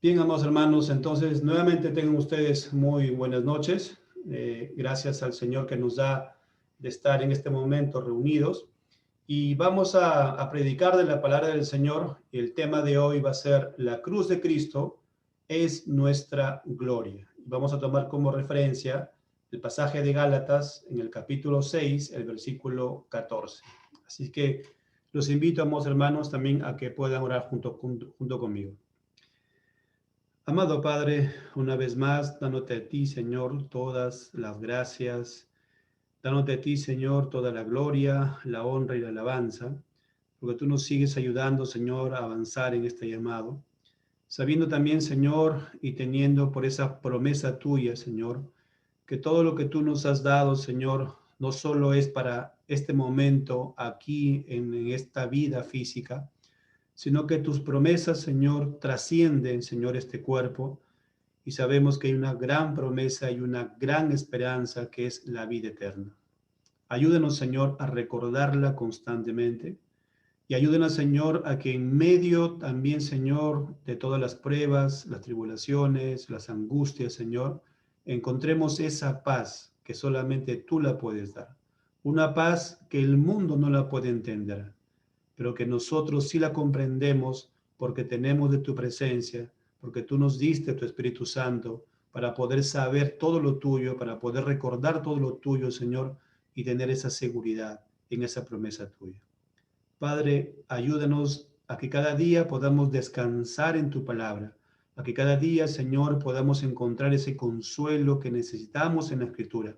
Bien, amados hermanos, entonces nuevamente tengan ustedes muy buenas noches. Gracias al Señor que nos da de estar en este momento reunidos. Y vamos a predicar de la palabra del Señor. Y el tema de hoy va a ser la cruz de Cristo es nuestra gloria. Vamos a tomar como referencia el pasaje de Gálatas en el capítulo 6, el versículo 14. Así que los invito, amados hermanos, también a que puedan orar junto conmigo. Amado Padre, una vez más, dándote a ti, Señor, todas las gracias, dándote a ti, Señor, toda la gloria, la honra y la alabanza, porque tú nos sigues ayudando, Señor, a avanzar en este llamado, sabiendo también, Señor, y teniendo por esa promesa tuya, Señor, que todo lo que tú nos has dado, Señor, no solo es para este momento aquí en esta vida física, sino que tus promesas, Señor, trascienden, Señor, este cuerpo, y sabemos que hay una gran promesa y una gran esperanza que es la vida eterna. Ayúdenos, Señor, a recordarla constantemente y ayúdenos, Señor, a que en medio también, Señor, de todas las pruebas, las tribulaciones, las angustias, Señor, encontremos esa paz que solamente tú la puedes dar. Una paz que el mundo no la puede entender, pero que nosotros sí la comprendemos porque tenemos de tu presencia, porque tú nos diste tu Espíritu Santo para poder saber todo lo tuyo, para poder recordar todo lo tuyo, Señor, y tener esa seguridad en esa promesa tuya. Padre, ayúdanos a que cada día podamos descansar en tu palabra, a que cada día, Señor, podamos encontrar ese consuelo que necesitamos en la Escritura.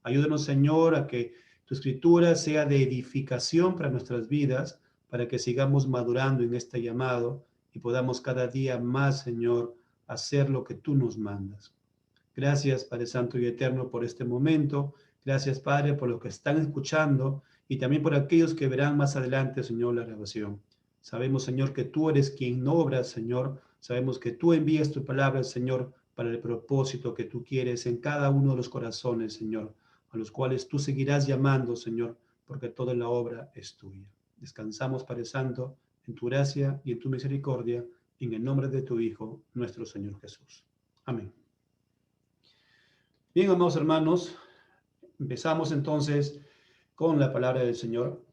Ayúdanos, Señor, a que tu Escritura sea de edificación para nuestras vidas, para que sigamos madurando en este llamado y podamos cada día más, Señor, hacer lo que tú nos mandas. Gracias, Padre Santo y Eterno, por este momento. Gracias, Padre, por los que están escuchando y también por aquellos que verán más adelante, Señor, la grabación. Sabemos, Señor, que tú eres quien no obras, Señor. Sabemos que tú envías tu palabra, Señor, para el propósito que tú quieres en cada uno de los corazones, Señor, a los cuales tú seguirás llamando, Señor, porque toda la obra es tuya. Descansamos, Padre Santo, en tu gracia y en tu misericordia, en el nombre de tu Hijo, nuestro Señor Jesús. Amén. Bien, amados hermanos, empezamos entonces con la palabra del Señor.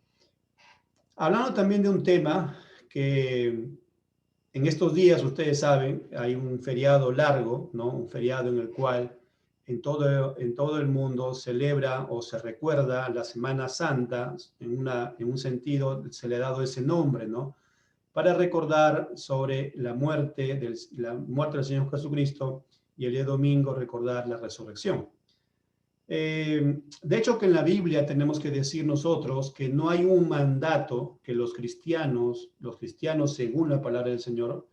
Hablando también de un tema que en estos días, ustedes saben, hay un feriado largo, ¿no? Un feriado en el cual en todo el mundo celebra o se recuerda la Semana Santa, en un sentido se le ha dado ese nombre, ¿no? Para recordar sobre la muerte del Señor Jesucristo y el día domingo recordar la resurrección. De hecho, que en la Biblia tenemos que decir nosotros que no hay un mandato que los cristianos según la palabra del Señor,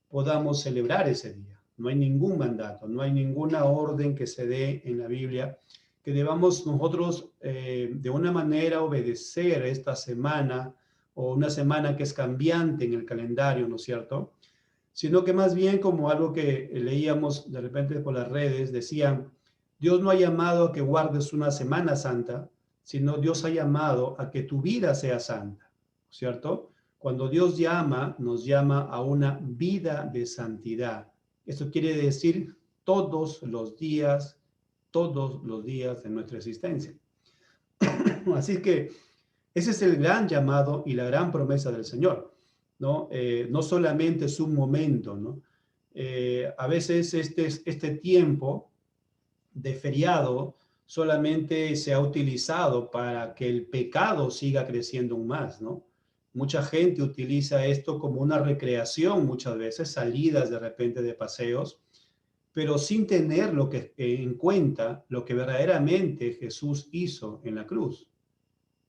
podamos celebrar ese día. No hay ningún mandato, no hay ninguna orden que se dé en la Biblia que debamos nosotros de una manera obedecer esta semana o una semana que es cambiante en el calendario, ¿no es cierto? Sino que más bien como algo que leíamos de repente por las redes, decían, Dios no ha llamado a que guardes una Semana Santa, sino Dios ha llamado a que tu vida sea santa, ¿cierto? Cuando Dios llama, nos llama a una vida de santidad. Esto quiere decir todos los días de nuestra existencia. Así que ese es el gran llamado y la gran promesa del Señor, ¿no? No solamente es un momento, ¿no? A veces este tiempo de feriado solamente se ha utilizado para que el pecado siga creciendo aún más, ¿no? Mucha gente utiliza esto como una recreación, muchas veces salidas de repente de paseos, pero sin tener en cuenta lo que verdaderamente Jesús hizo en la cruz.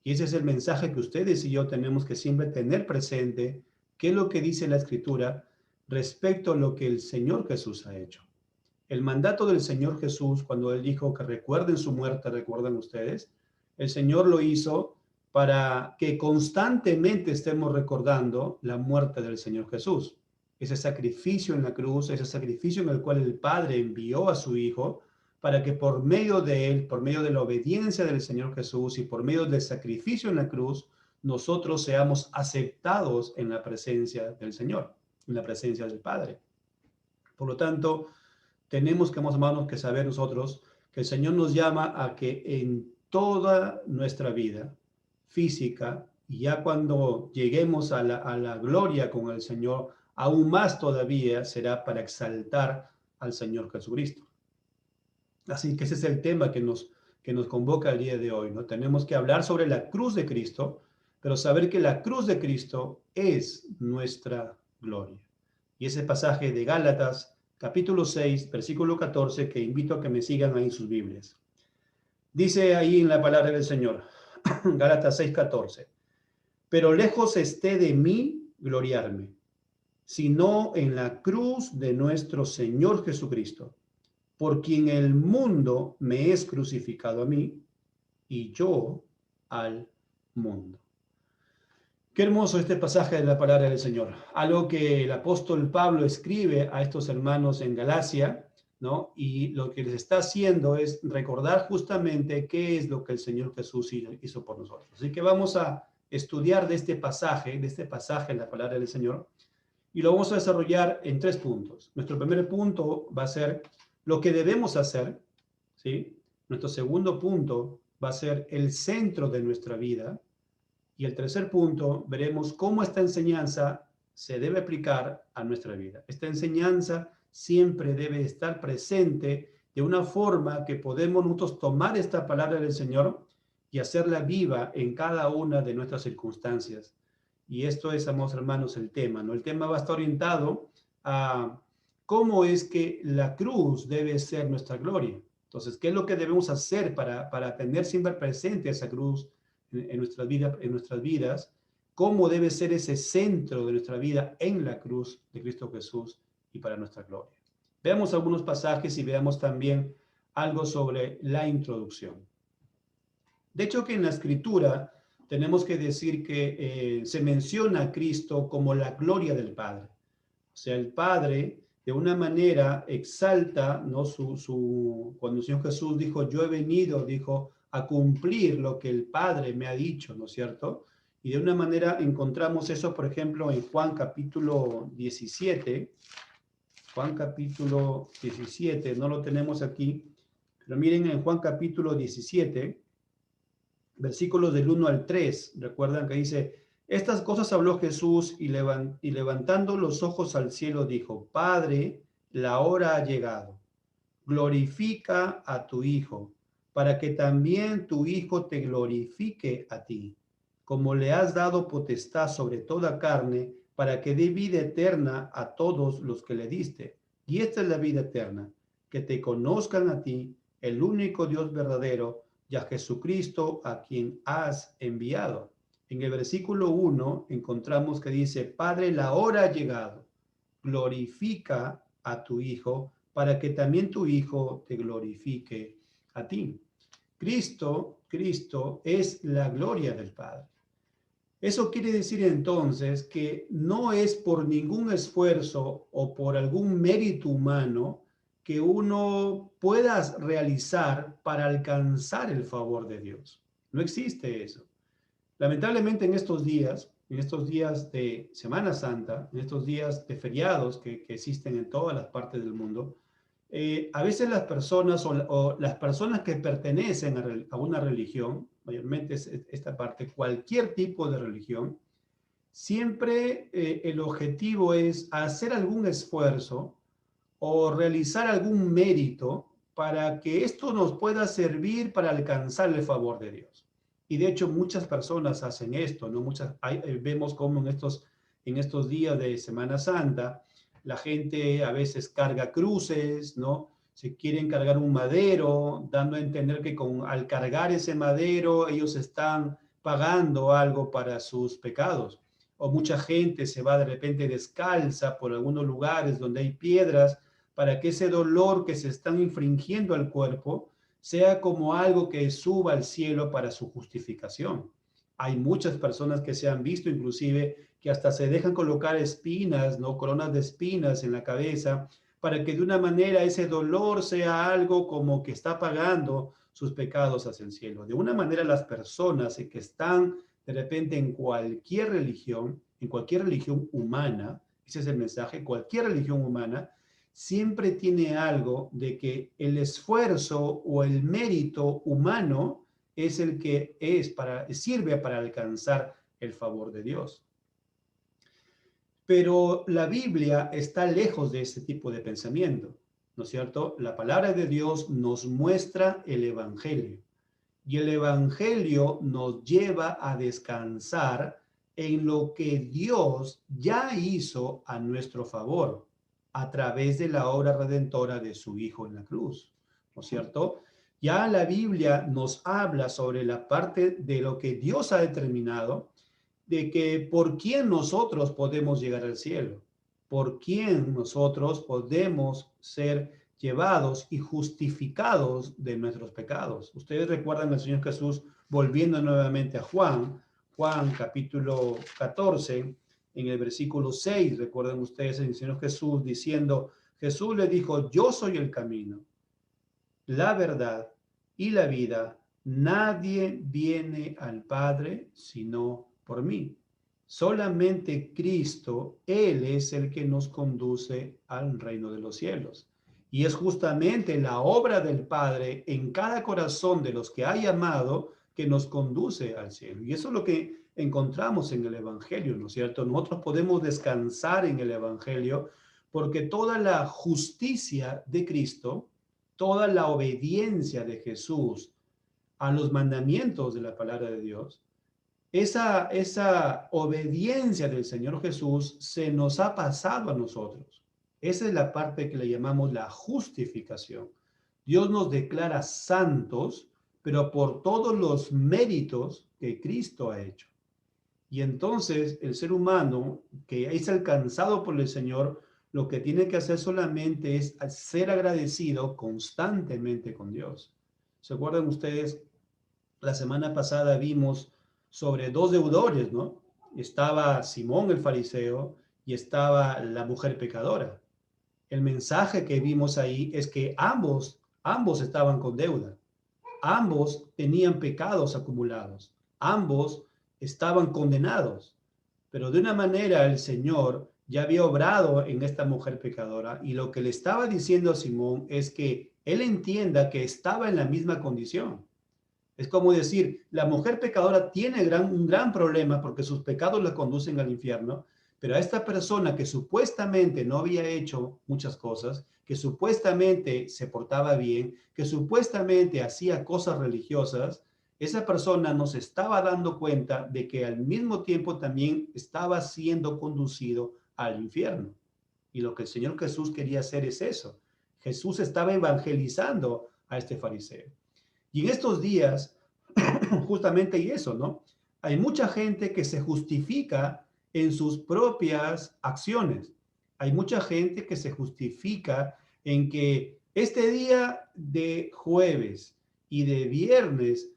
Y ese es el mensaje que ustedes y yo tenemos que siempre tener presente, qué es lo que dice la Escritura respecto a lo que el Señor Jesús ha hecho. El mandato del Señor Jesús, cuando Él dijo que recuerden su muerte, recuerden ustedes, el Señor lo hizo para que constantemente estemos recordando la muerte del Señor Jesús. Ese sacrificio en la cruz, ese sacrificio en el cual el Padre envió a su Hijo para que por medio de Él, por medio de la obediencia del Señor Jesús y por medio del sacrificio en la cruz, nosotros seamos aceptados en la presencia del Señor, en la presencia del Padre. Por lo tanto, tenemos que, amados hermanos, que saber nosotros que el Señor nos llama a que en toda nuestra vida física, y ya cuando lleguemos a la gloria con el Señor, aún más todavía será para exaltar al Señor Jesucristo. Así que ese es el tema que nos convoca el día de hoy, ¿no? Tenemos que hablar sobre la cruz de Cristo, pero saber que la cruz de Cristo es nuestra gloria. Y ese pasaje de Gálatas, capítulo 6, versículo 14, que invito a que me sigan ahí en sus Biblias. Dice ahí en la palabra del Señor, Gálatas 6, 14, pero lejos esté de mí gloriarme, sino en la cruz de nuestro Señor Jesucristo, por quien el mundo me es crucificado a mí y yo al mundo. Qué hermoso este pasaje de la palabra del Señor. Algo que el apóstol Pablo escribe a estos hermanos en Galacia, ¿no? Y lo que les está haciendo es recordar justamente qué es lo que el Señor Jesús hizo por nosotros. Así que vamos a estudiar de este pasaje en la palabra del Señor, y lo vamos a desarrollar en 3 puntos. Nuestro primer punto va a ser lo que debemos hacer, ¿sí? Nuestro segundo punto va a ser el centro de nuestra vida. Y el tercer punto, veremos cómo esta enseñanza se debe aplicar a nuestra vida. Esta enseñanza siempre debe estar presente de una forma que podemos nosotros tomar esta palabra del Señor y hacerla viva en cada una de nuestras circunstancias. Y esto es, amados hermanos, el tema, ¿no? El tema va a estar orientado a cómo es que la cruz debe ser nuestra gloria. Entonces, ¿qué es lo que debemos hacer para tener siempre presente esa cruz en nuestras vidas? ¿Cómo debe ser ese centro de nuestra vida en la cruz de Cristo Jesús y para nuestra gloria? Veamos algunos pasajes y veamos también algo sobre la introducción. De hecho, que en la Escritura tenemos que decir que se menciona a Cristo como la gloria del Padre. O sea, el Padre de una manera exalta, ¿no? Cuando el Señor Jesús dijo, yo he venido, dijo, a cumplir lo que el Padre me ha dicho, ¿no es cierto? Y de una manera encontramos eso, por ejemplo, en Juan capítulo 17. Juan capítulo 17, no lo tenemos aquí, pero miren en Juan capítulo 17, versículos del 1 al 3, recuerdan que dice, estas cosas habló Jesús y levantando los ojos al cielo dijo, Padre, la hora ha llegado, glorifica a tu Hijo, para que también tu Hijo te glorifique a ti, como le has dado potestad sobre toda carne, para que dé vida eterna a todos los que le diste. Y esta es la vida eterna, que te conozcan a ti, el único Dios verdadero, y a Jesucristo a quien has enviado. En el versículo 1 encontramos que dice, Padre, la hora ha llegado, glorifica a tu Hijo, para que también tu Hijo te glorifique a ti. Cristo es la gloria del Padre. Eso quiere decir entonces que no es por ningún esfuerzo o por algún mérito humano que uno pueda realizar para alcanzar el favor de Dios. No existe eso. Lamentablemente en estos días de Semana Santa, en estos días de feriados que existen en todas las partes del mundo, a veces las personas o las personas que pertenecen a una religión, mayormente es esta parte, cualquier tipo de religión, siempre el objetivo es hacer algún esfuerzo o realizar algún mérito para que esto nos pueda servir para alcanzar el favor de Dios. Y de hecho muchas personas hacen esto, ¿no? Vemos cómo en estos días de Semana Santa, la gente a veces carga cruces, ¿no? Se quieren cargar un madero, dando a entender que al cargar ese madero ellos están pagando algo para sus pecados. O mucha gente se va de repente descalza por algunos lugares donde hay piedras para que ese dolor que se están infringiendo al cuerpo sea como algo que suba al cielo para su justificación. Hay muchas personas que se han visto inclusive que hasta se dejan colocar espinas, ¿no? Coronas de espinas en la cabeza para que de una manera ese dolor sea algo como que está pagando sus pecados hacia el cielo. De una manera las personas que están de repente en cualquier religión humana, ese es el mensaje, cualquier religión humana, siempre tiene algo de que el esfuerzo o el mérito humano es el que sirve para alcanzar el favor de Dios. Pero la Biblia está lejos de ese tipo de pensamiento, ¿no es cierto? La palabra de Dios nos muestra el Evangelio y el Evangelio nos lleva a descansar en lo que Dios ya hizo a nuestro favor a través de la obra redentora de su Hijo en la cruz, ¿no es cierto? Ya la Biblia nos habla sobre la parte de lo que Dios ha determinado de que por quién nosotros podemos llegar al cielo, por quién nosotros podemos ser llevados y justificados de nuestros pecados. Ustedes recuerdan al Señor Jesús volviendo nuevamente a Juan capítulo 14, en el versículo 6, recuerdan ustedes el Señor Jesús diciendo, Jesús le dijo, yo soy el camino, la verdad y la vida. Nadie viene al Padre sino por mí. Solamente Cristo, Él es el que nos conduce al reino de los cielos. Y es justamente la obra del Padre en cada corazón de los que ha llamado que nos conduce al cielo. Y eso es lo que encontramos en el Evangelio, ¿no es cierto? Nosotros podemos descansar en el Evangelio porque toda la justicia de Cristo, toda la obediencia de Jesús a los mandamientos de la palabra de Dios, esa obediencia del Señor Jesús se nos ha pasado a nosotros. Esa es la parte que le llamamos la justificación. Dios nos declara santos, pero por todos los méritos que Cristo ha hecho. Y entonces el ser humano que es alcanzado por el Señor, lo que tiene que hacer solamente es ser agradecido constantemente con Dios. ¿Se acuerdan ustedes? La semana pasada vimos sobre dos deudores, ¿no? Estaba Simón el fariseo y estaba la mujer pecadora. El mensaje que vimos ahí es que ambos estaban con deuda. Ambos tenían pecados acumulados. Ambos estaban condenados. Pero de una manera el Señor ya había obrado en esta mujer pecadora y lo que le estaba diciendo a Simón es que él entienda que estaba en la misma condición. Es como decir, la mujer pecadora tiene un gran problema porque sus pecados la conducen al infierno, pero a esta persona que supuestamente no había hecho muchas cosas, que supuestamente se portaba bien, que supuestamente hacía cosas religiosas, esa persona nos estaba dando cuenta de que al mismo tiempo también estaba siendo conducido al infierno. Y lo que el Señor Jesús quería hacer es eso. Jesús estaba evangelizando a este fariseo. Y en estos días, justamente y eso, ¿no? Hay mucha gente que se justifica en sus propias acciones. Hay mucha gente que se justifica en que este día de jueves y de viernes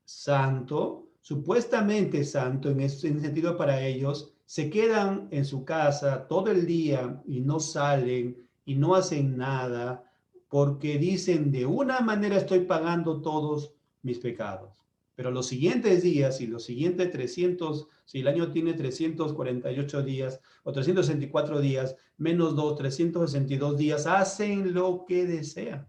santo, supuestamente santo en ese sentido para ellos, se quedan en su casa todo el día y no salen y no hacen nada porque dicen, de una manera estoy pagando todos mis pecados. Pero los siguientes días y los siguientes 300, si el año tiene 348 días o 364 días, menos 2, 362 días, hacen lo que desean.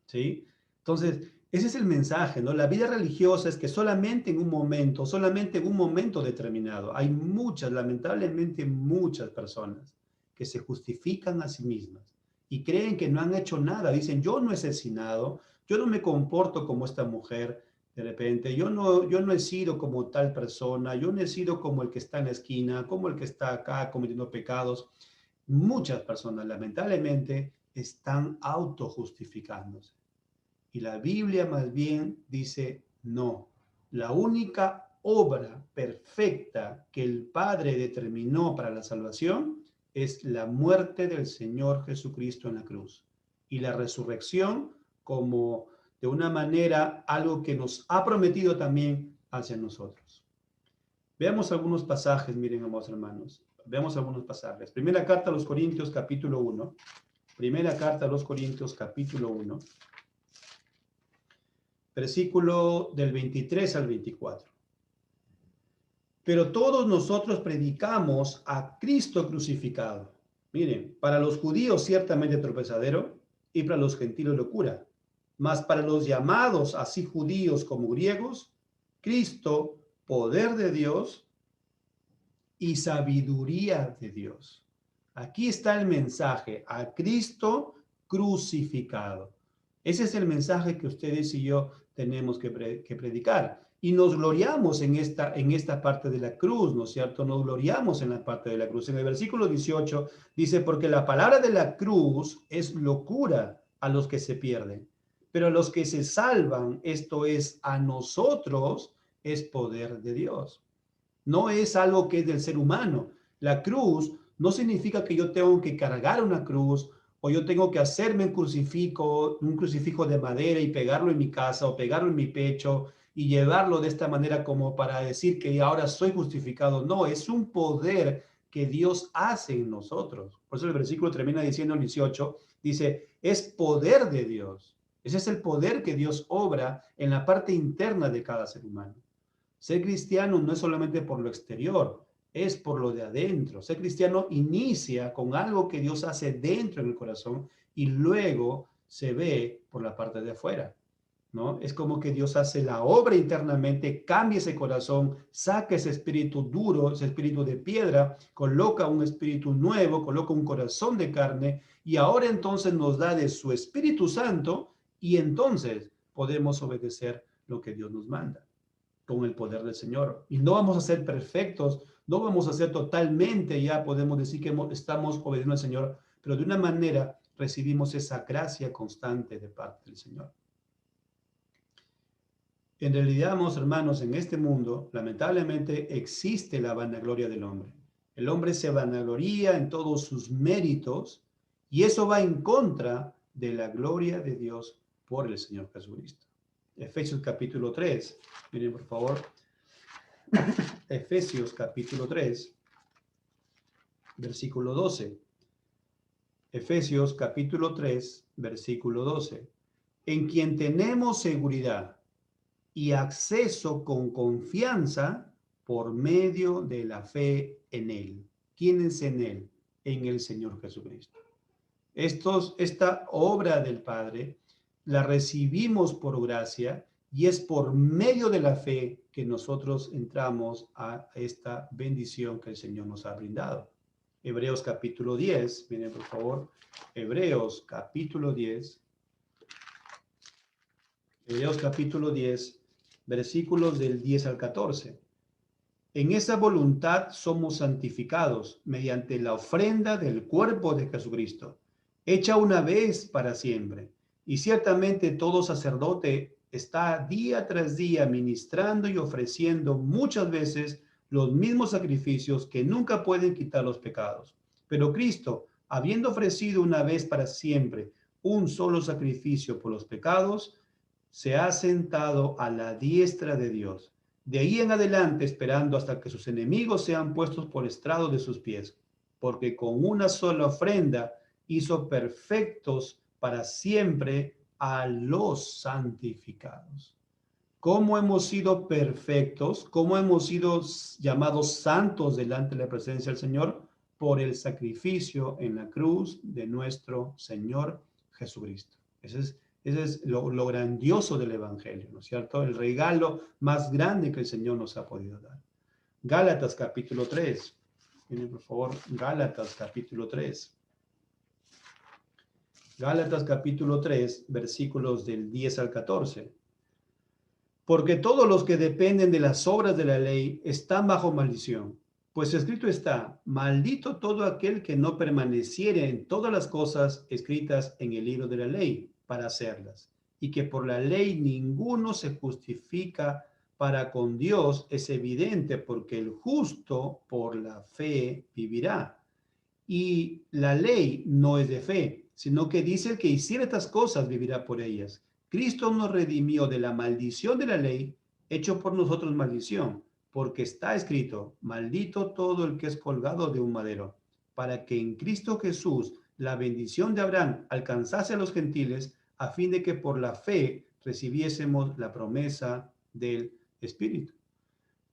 ¿Sí? Entonces, ese es el mensaje, ¿no? La vida religiosa es que solamente en un momento determinado, hay muchas, lamentablemente muchas personas que se justifican a sí mismas y creen que no han hecho nada. Dicen, yo no he asesinado, yo no me comporto como esta mujer, de repente, yo no he sido como tal persona, yo no he sido como el que está en la esquina, como el que está acá cometiendo pecados. Muchas personas, lamentablemente, están autojustificándose. Y la Biblia más bien dice, no, la única obra perfecta que el Padre determinó para la salvación es la muerte del Señor Jesucristo en la cruz y la resurrección como de una manera algo que nos ha prometido también hacia nosotros. Veamos algunos pasajes, miren, amados hermanos. Veamos algunos pasajes. Primera carta a los Corintios, capítulo 1. Primera carta a los Corintios, capítulo 1. Versículo del 23 al 24. Pero todos nosotros predicamos a Cristo crucificado, Miren, para los judíos ciertamente tropezadero y para los gentiles locura, mas para los llamados, así judíos como griegos, Cristo, poder de Dios y sabiduría de Dios. Aquí está el mensaje, a Cristo crucificado. Ese es el mensaje que ustedes y yo tenemos que predicar. Y nos gloriamos en esta parte de la cruz, ¿no es cierto? Nos gloriamos en la parte de la cruz. En el versículo 18 dice, porque la palabra de la cruz es locura a los que se pierden, pero a los que se salvan, esto es, a nosotros, es poder de Dios. No es algo que es del ser humano. La cruz no significa que yo tengo que cargar una cruz o yo tengo que hacerme un crucifijo de madera y pegarlo en mi casa o pegarlo en mi pecho y llevarlo de esta manera como para decir que ahora soy justificado. No, es un poder que Dios hace en nosotros. Por eso el versículo termina diciendo en 18, dice, es poder de Dios. Ese es el poder que Dios obra en la parte interna de cada ser humano. Ser cristiano no es solamente por lo exterior, es por lo de adentro. Ser cristiano inicia con algo que Dios hace dentro en el corazón y luego se ve por la parte de afuera, ¿no? Es como que Dios hace la obra internamente, cambia ese corazón, saca ese espíritu duro, ese espíritu de piedra, coloca un espíritu nuevo, coloca un corazón de carne y ahora entonces nos da de su Espíritu Santo y entonces podemos obedecer lo que Dios nos manda con el poder del Señor. Y no vamos a ser perfectos, no vamos a ser totalmente, ya podemos decir que estamos obedeciendo al Señor, pero de una manera recibimos esa gracia constante de parte del Señor. En realidad, amados hermanos, en este mundo, lamentablemente, existe la vanagloria del hombre. El hombre se vanagloria en todos sus méritos y eso va en contra de la gloria de Dios por el Señor Jesucristo. Efesios capítulo 3. Miren, por favor. Efesios capítulo 3, versículo 12. Efesios capítulo 3, versículo 12. En quien tenemos seguridad y acceso con confianza por medio de la fe en Él. ¿Quién es en Él? En el Señor Jesucristo. Esta obra del Padre la recibimos por gracia y es por medio de la fe que nosotros entramos a esta bendición que el Señor nos ha brindado. Hebreos capítulo 10, miren por favor, Hebreos capítulo 10, Hebreos capítulo 10, versículos del 10 al 14. En esa voluntad somos santificados mediante la ofrenda del cuerpo de Jesucristo, hecha una vez para siempre. Y ciertamente todo sacerdote está día tras día ministrando y ofreciendo muchas veces los mismos sacrificios que nunca pueden quitar los pecados. Pero Cristo, habiendo ofrecido una vez para siempre un solo sacrificio por los pecados, se ha sentado a la diestra de Dios. De ahí en adelante esperando hasta que sus enemigos sean puestos por estrado de sus pies, porque con una sola ofrenda hizo perfectos para siempre a los santificados. ¿Cómo hemos sido perfectos? ¿Cómo hemos sido llamados santos delante de la presencia del Señor? Por el sacrificio en la cruz de nuestro Señor Jesucristo. Ese es lo grandioso del Evangelio, ¿no es cierto? El regalo más grande que el Señor nos ha podido dar. Gálatas capítulo 3. Miren, por favor, Gálatas capítulo 3. Gálatas capítulo 3, versículos del 10 al 14. Porque todos los que dependen de las obras de la ley están bajo maldición. Pues escrito está, maldito todo aquel que no permaneciere en todas las cosas escritas en el libro de la ley para hacerlas. Y que por la ley ninguno se justifica para con Dios es evidente, porque el justo por la fe vivirá. Y la ley no es de fe, sino que dice el que hiciera estas cosas vivirá por ellas. Cristo nos redimió de la maldición de la ley, hecho por nosotros maldición, porque está escrito, maldito todo el que es colgado de un madero, para que en Cristo Jesús la bendición de Abraham alcanzase a los gentiles, a fin de que por la fe recibiésemos la promesa del Espíritu.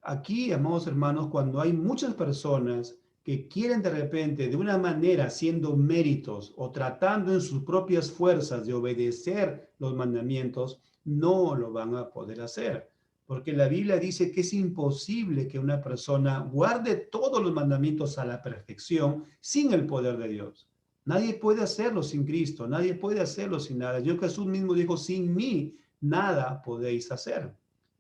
Aquí, amados hermanos, cuando hay muchas personas que quieren de repente, de una manera, haciendo méritos o tratando en sus propias fuerzas de obedecer los mandamientos, no lo van a poder hacer. Porque la Biblia dice que es imposible que una persona guarde todos los mandamientos a la perfección sin el poder de Dios. Nadie puede hacerlo sin Cristo, nadie puede hacerlo sin nada. Dios Jesús mismo dijo, sin mí nada podéis hacer.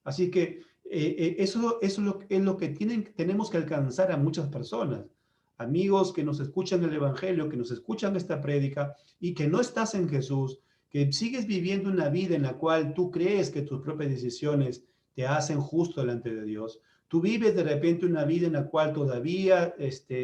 Así que eso es lo que tenemos que alcanzar a muchas personas. Amigos que nos escuchan el Evangelio, que nos escuchan esta prédica y que no estás en Jesús, que sigues viviendo una vida en la cual tú crees que tus propias decisiones te hacen justo delante de Dios. Tú vives de repente una vida en la cual todavía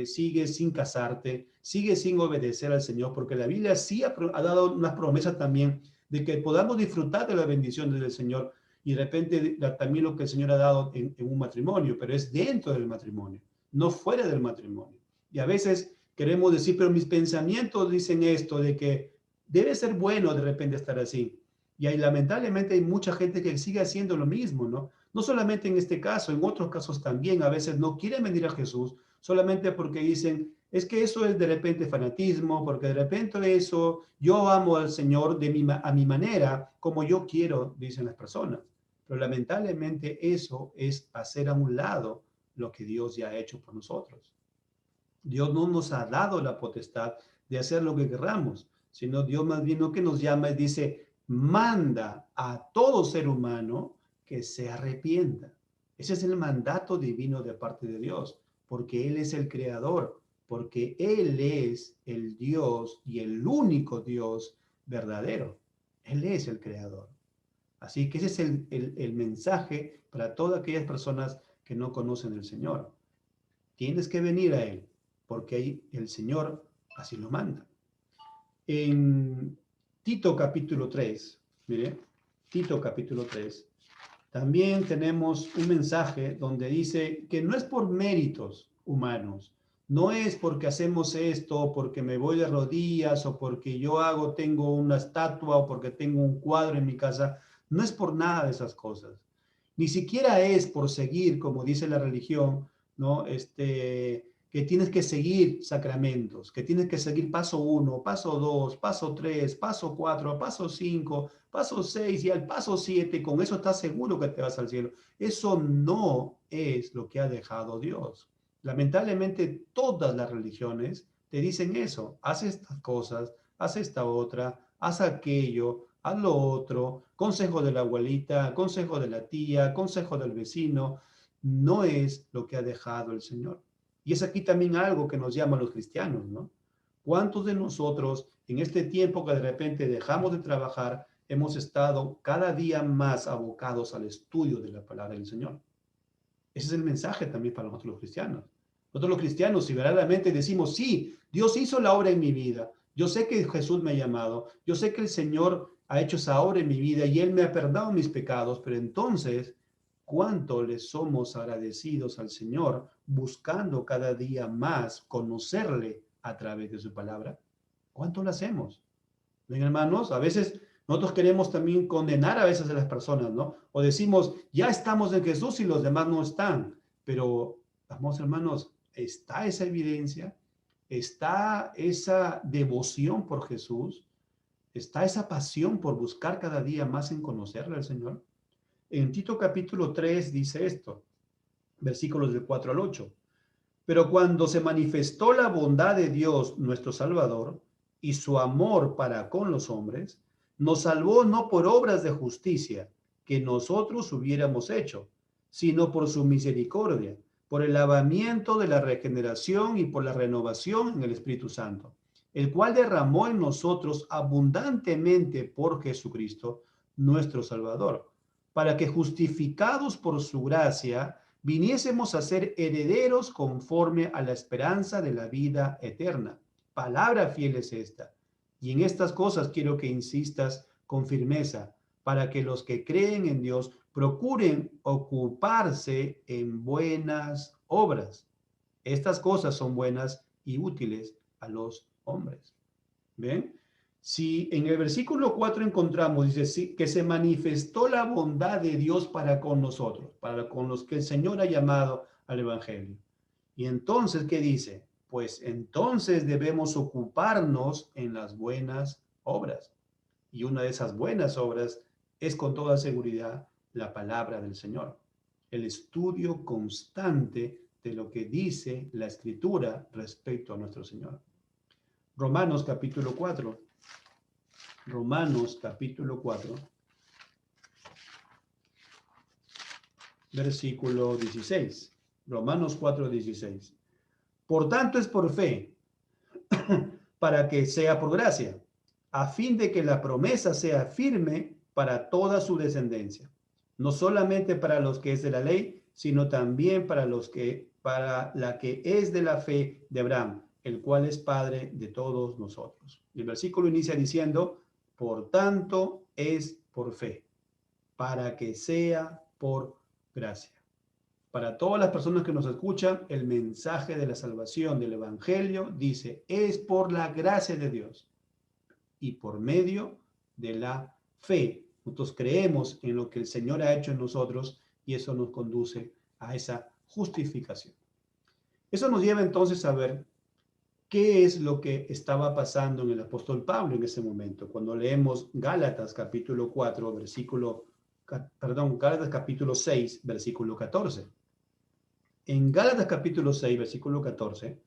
sigues sin casarte, sigues sin obedecer al Señor, porque la Biblia sí ha dado una promesa también de que podamos disfrutar de las bendiciones del Señor y de repente también lo que el Señor ha dado en un matrimonio, pero es dentro del matrimonio, no fuera del matrimonio. Y a veces queremos decir, pero mis pensamientos dicen esto, de que debe ser bueno de repente estar así. Y ahí lamentablemente hay mucha gente que sigue haciendo lo mismo, ¿no? No solamente en este caso, en otros casos también, a veces no quieren venir a Jesús solamente porque dicen, es que eso es de repente fanatismo, porque de repente eso, yo amo al Señor a mi manera, como yo quiero, dicen las personas. Pero lamentablemente eso es hacer a un lado lo que Dios ya ha hecho por nosotros. Dios no nos ha dado la potestad de hacer lo que querramos, sino Dios más bien lo que nos llama y dice, manda a todo ser humano que se arrepienta. Ese es el mandato divino de parte de Dios, porque Él es el creador, porque Él es el Dios y el único Dios verdadero. Él es el creador. Así que ese es el mensaje para todas aquellas personas que no conocen al Señor. Tienes que venir a Él, porque ahí el Señor así lo manda. En Tito capítulo 3, mire, Tito capítulo 3, también tenemos un mensaje donde dice que no es por méritos humanos, no es porque hacemos esto, porque me voy de rodillas o porque tengo una estatua o porque tengo un cuadro en mi casa, no es por nada de esas cosas. Ni siquiera es por seguir, como dice la religión, ¿no? Que tienes que seguir sacramentos, que tienes que seguir paso 1, paso 2, paso 3, paso 4, paso 5, paso 6 y al paso 7, con eso estás seguro que te vas al cielo. Eso no es lo que ha dejado Dios. Lamentablemente todas las religiones te dicen eso, haz estas cosas, haz esta otra, haz aquello, haz lo otro, consejo de la abuelita, consejo de la tía, consejo del vecino, no es lo que ha dejado el Señor. Y es aquí también algo que nos llama a los cristianos, ¿no? ¿Cuántos de nosotros en este tiempo que de repente dejamos de trabajar, hemos estado cada día más abocados al estudio de la palabra del Señor? Ese es el mensaje también para nosotros los cristianos. Nosotros los cristianos, si verdaderamente decimos, sí, Dios hizo la obra en mi vida, yo sé que Jesús me ha llamado, yo sé que el Señor ha hecho esa obra en mi vida y Él me ha perdonado mis pecados, pero entonces, ¿cuánto le somos agradecidos al Señor buscando cada día más conocerle a través de su palabra? ¿Cuánto lo hacemos? ¿Ven, hermanos? A veces nosotros queremos también condenar a veces a las personas, ¿no? O decimos, ya estamos en Jesús y los demás no están. Pero, vamos, hermanos, ¿está esa evidencia? ¿Está esa devoción por Jesús? ¿Está esa pasión por buscar cada día más en conocerle al Señor? En Tito capítulo 3 dice esto, versículos del 4 al 8. Pero cuando se manifestó la bondad de Dios, nuestro Salvador, y su amor para con los hombres, nos salvó no por obras de justicia que nosotros hubiéramos hecho, sino por su misericordia, por el lavamiento de la regeneración y por la renovación en el Espíritu Santo, el cual derramó en nosotros abundantemente por Jesucristo, nuestro Salvador, para que justificados por su gracia, viniésemos a ser herederos conforme a la esperanza de la vida eterna. Palabra fiel es esta. Y en estas cosas quiero que insistas con firmeza, para que los que creen en Dios procuren ocuparse en buenas obras. Estas cosas son buenas y útiles a los hombres. ¿Ven? Si en el versículo 4 encontramos, dice, sí, que se manifestó la bondad de Dios para con nosotros, para con los que el Señor ha llamado al Evangelio. Y entonces, ¿qué dice? pues entonces debemos ocuparnos en las buenas obras. Y una de esas buenas obras es con toda seguridad la palabra del Señor. El estudio constante de lo que dice la Escritura respecto a nuestro Señor. Romanos capítulo 4. Romanos capítulo 4. Versículo 16. Romanos 4, 16. Por tanto es por fe, para que sea por gracia, a fin de que la promesa sea firme para toda su descendencia, no solamente para los que es de la ley, sino también para la que es de la fe de Abraham, el cual es padre de todos nosotros. Y el versículo inicia diciendo, por tanto es por fe, para que sea por gracia. Para todas las personas que nos escuchan, el mensaje de la salvación del Evangelio dice, es por la gracia de Dios y por medio de la fe. Nosotros creemos en lo que el Señor ha hecho en nosotros y eso nos conduce a esa justificación. Eso nos lleva entonces a ver qué es lo que estaba pasando en el apóstol Pablo en ese momento. Cuando leemos Gálatas capítulo 4, Gálatas capítulo 6, versículo 14. En Gálatas capítulo 6, versículo 14,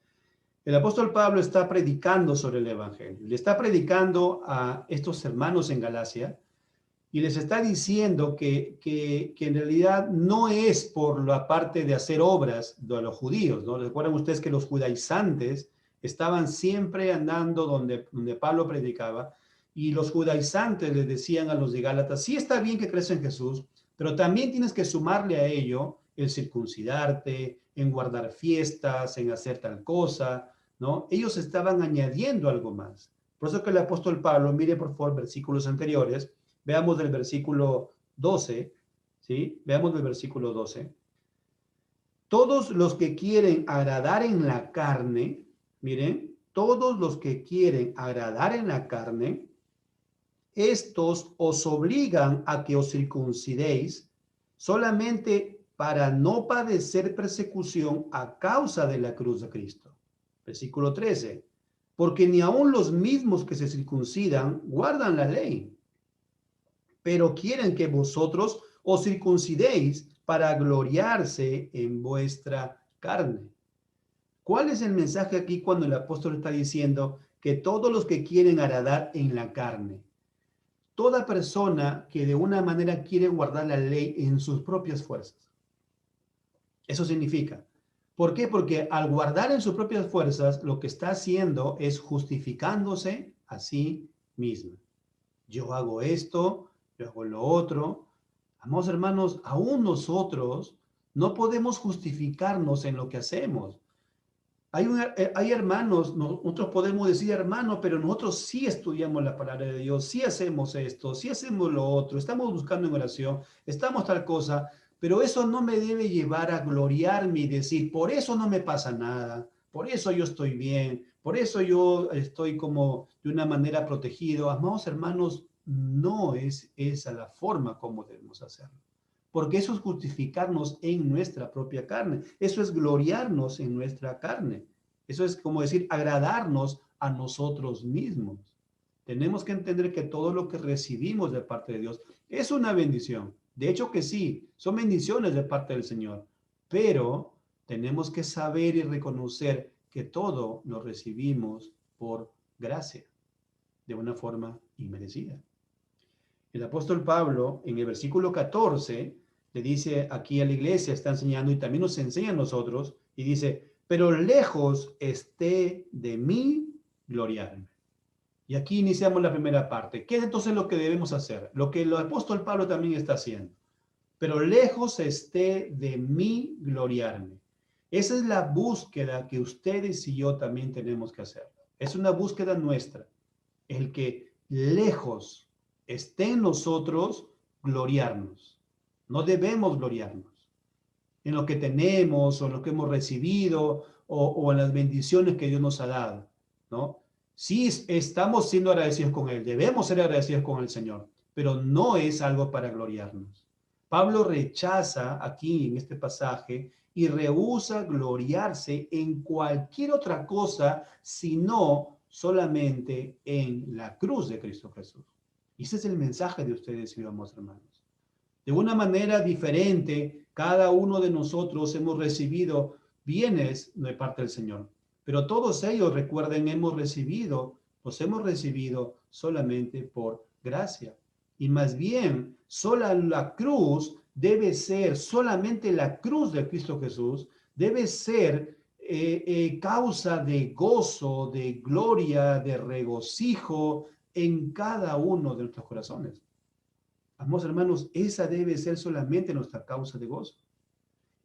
el apóstol Pablo está predicando sobre el Evangelio. Le está predicando a estos hermanos en Galacia y les está diciendo que en realidad no es por la parte de hacer obras de los judíos, ¿no? Recuerdan ustedes que los judaizantes estaban siempre andando donde Pablo predicaba y los judaizantes les decían a los de Gálatas, sí está bien que crees en Jesús, pero también tienes que sumarle a ello el circuncidarte, en guardar fiestas, en hacer tal cosa, ¿no? Ellos estaban añadiendo algo más. Por eso que el apóstol Pablo, mire por favor versículos anteriores, veamos del versículo 12, ¿sí? Veamos del versículo 12. Todos los que quieren agradar en la carne, miren, todos los que quieren agradar en la carne, estos os obligan a que os circuncidéis solamente para no padecer persecución a causa de la cruz de Cristo. Versículo 13. Porque ni aun los mismos que se circuncidan guardan la ley, pero quieren que vosotros os circuncidéis para gloriarse en vuestra carne. ¿Cuál es el mensaje aquí cuando el apóstol está diciendo que todos los que quieren agradar en la carne? Toda persona que de una manera quiere guardar la ley en sus propias fuerzas. Eso significa. ¿Por qué? Porque al guardar en sus propias fuerzas, lo que está haciendo es justificándose a sí mismo. Yo hago esto, yo hago lo otro. Amados hermanos, aún nosotros no podemos justificarnos en lo que hacemos. Hay hermanos, nosotros podemos decir hermano, pero nosotros sí estudiamos la palabra de Dios, sí hacemos esto, sí hacemos lo otro, estamos buscando en oración, estamos tal cosa, pero eso no me debe llevar a gloriarme y decir, por eso no me pasa nada, por eso yo estoy bien, por eso yo estoy como de una manera protegido. Amados hermanos, no es esa la forma como debemos hacerlo. Porque eso es justificarnos en nuestra propia carne. Eso es gloriarnos en nuestra carne. Eso es como decir, agradarnos a nosotros mismos. Tenemos que entender que todo lo que recibimos de parte de Dios es una bendición. De hecho que sí, son bendiciones de parte del Señor. Pero tenemos que saber y reconocer que todo lo recibimos por gracia, de una forma inmerecida. El apóstol Pablo, en el versículo 14, le dice aquí a la iglesia, está enseñando y también nos enseña a nosotros, y dice, pero lejos esté de mí gloriarme. Y aquí iniciamos la primera parte. ¿Qué es entonces lo que debemos hacer? Lo que el apóstol Pablo también está haciendo. Pero lejos esté de mí gloriarme. Esa es la búsqueda que ustedes y yo también tenemos que hacer. Es una búsqueda nuestra. El que lejos esté en nosotros gloriarnos. No debemos gloriarnos en lo que tenemos o en lo que hemos recibido o en las bendiciones que Dios nos ha dado, ¿no? Sí estamos siendo agradecidos con Él, debemos ser agradecidos con el Señor, pero no es algo para gloriarnos. Pablo rechaza aquí en este pasaje y rehúsa gloriarse en cualquier otra cosa, sino solamente en la cruz de Cristo Jesús. Y ese es el mensaje de ustedes, mis amados hermanos. De una manera diferente, cada uno de nosotros hemos recibido bienes de parte del Señor. Pero todos ellos, recuerden, los hemos recibido solamente por gracia. Y más bien, sola la cruz debe ser, solamente la cruz de Cristo Jesús debe ser causa de gozo, de gloria, de regocijo en cada uno de nuestros corazones. Amados hermanos, esa debe ser solamente nuestra causa de gozo.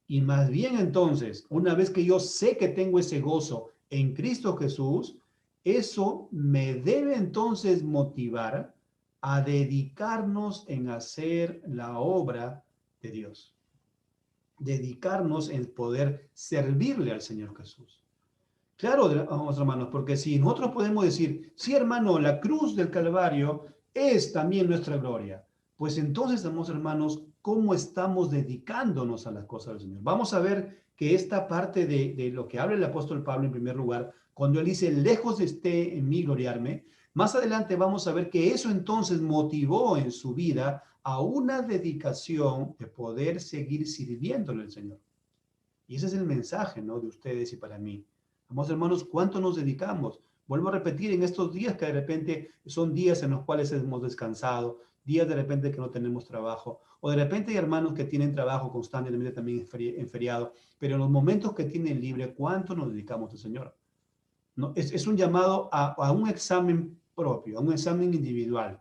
Y más bien entonces, una vez que yo sé que tengo ese gozo en Cristo Jesús, eso me debe entonces motivar a dedicarnos en hacer la obra de Dios. Dedicarnos en poder servirle al Señor Jesús. Claro, amados hermanos, porque si nosotros podemos decir, sí, hermano, la cruz del Calvario es también nuestra gloria, pues entonces, amados hermanos, ¿cómo estamos dedicándonos a las cosas del Señor? Vamos a ver que esta parte de lo que habla el apóstol Pablo en primer lugar, cuando él dice, lejos esté en mí gloriarme, más adelante vamos a ver que eso entonces motivó en su vida a una dedicación de poder seguir sirviéndole al Señor. Y ese es el mensaje, ¿no?, de ustedes y para mí. Amados hermanos, ¿cuánto nos dedicamos? Vuelvo a repetir, en estos días que de repente son días en los cuales hemos descansado, días de repente que no tenemos trabajo, o de repente hay hermanos que tienen trabajo constantemente también en feriado, pero en los momentos que tienen libre, ¿cuánto nos dedicamos al Señor? ¿No? Es un llamado a un examen propio, a un examen individual,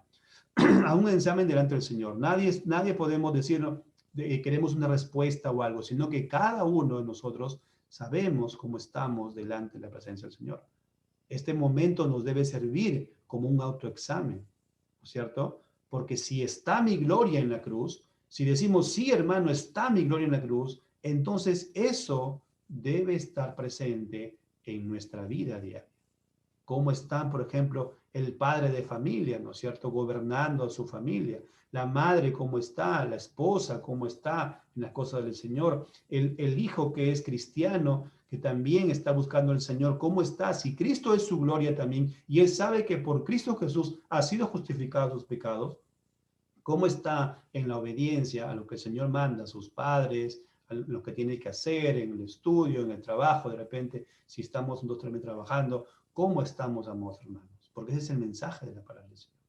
a un examen delante del Señor. Nadie podemos decirnos, queremos una respuesta o algo, sino que cada uno de nosotros sabemos cómo estamos delante de la presencia del Señor. Este momento nos debe servir como un autoexamen, ¿no es cierto? Porque si está mi gloria en la cruz, si decimos, sí, hermano, está mi gloria en la cruz, entonces eso debe estar presente en nuestra vida diaria. Cómo está, por ejemplo, el padre de familia, ¿no es cierto?, gobernando a su familia. La madre, cómo está, la esposa, cómo está en las cosas del Señor. El hijo que es cristiano, que también está buscando al Señor, cómo está. Si Cristo es su gloria también, y él sabe que por Cristo Jesús ha sido justificado sus pecados, cómo está en la obediencia a lo que el Señor manda a sus padres, a lo que tiene que hacer en el estudio, en el trabajo, de repente, si estamos nosotros también trabajando, cómo estamos, amados hermanos, porque ese es el mensaje de la palabra del Señor.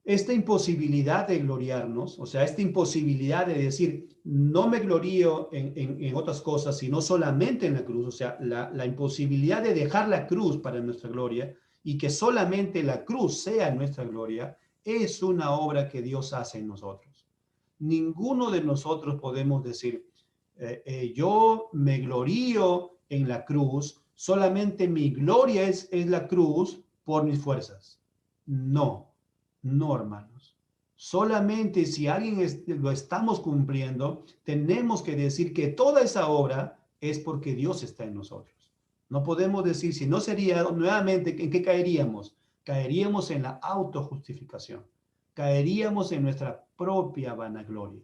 Esta imposibilidad de gloriarnos, o sea, esta imposibilidad de decir, no me glorío en otras cosas, sino solamente en la cruz, o sea, la imposibilidad de dejar la cruz para nuestra gloria y que solamente la cruz sea nuestra gloria, es una obra que Dios hace en nosotros. Ninguno de nosotros podemos decir, yo me glorío en la cruz, solamente mi gloria es la cruz por mis fuerzas. No, no, hermanos. Solamente si alguien lo estamos cumpliendo, tenemos que decir que toda esa obra es porque Dios está en nosotros. No podemos decir, si no sería, nuevamente, ¿en qué caeríamos? Caeríamos en la autojustificación. Caeríamos en nuestra propia vanagloria.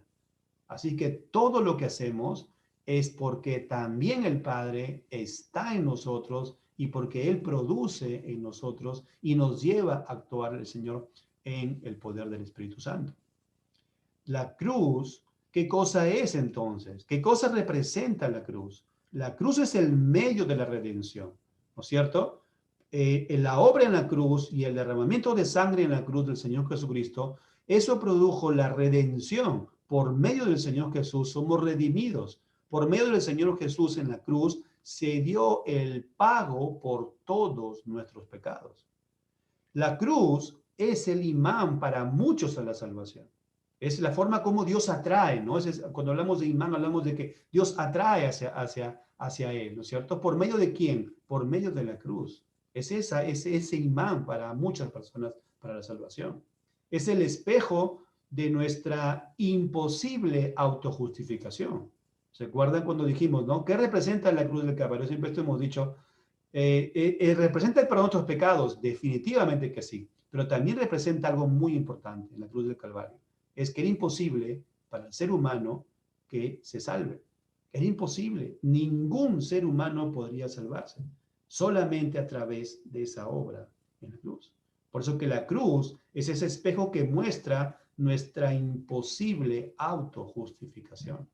Así que todo lo que hacemos es porque también el Padre está en nosotros y porque Él produce en nosotros y nos lleva a actuar el Señor en el poder del Espíritu Santo. La cruz, ¿qué cosa es entonces? ¿Qué cosa representa la cruz? La cruz es el medio de la redención, ¿no es cierto? La obra en la cruz y el derramamiento de sangre en la cruz del Señor Jesucristo, eso produjo la redención. Por medio del Señor Jesús somos redimidos. Por medio del Señor Jesús en la cruz se dio el pago por todos nuestros pecados. La cruz es el imán para muchos a la salvación. Es la forma como Dios atrae, ¿no? Cuando hablamos de imán, hablamos de que Dios atrae hacia Él, ¿no es cierto? ¿Por medio de quién? Por medio de la cruz. Es ese imán para muchas personas para la salvación. Es el espejo de nuestra imposible autojustificación. ¿Se acuerdan cuando dijimos, no? ¿Qué representa la cruz del Calvario? Siempre esto hemos dicho, ¿representa el perdón de nuestros pecados? Definitivamente que sí, pero también representa algo muy importante en la cruz del Calvario. Es que era imposible para el ser humano que se salve. Es imposible. Ningún ser humano podría salvarse. Solamente a través de esa obra en la cruz. Por eso que la cruz es ese espejo que muestra nuestra imposible autojustificación.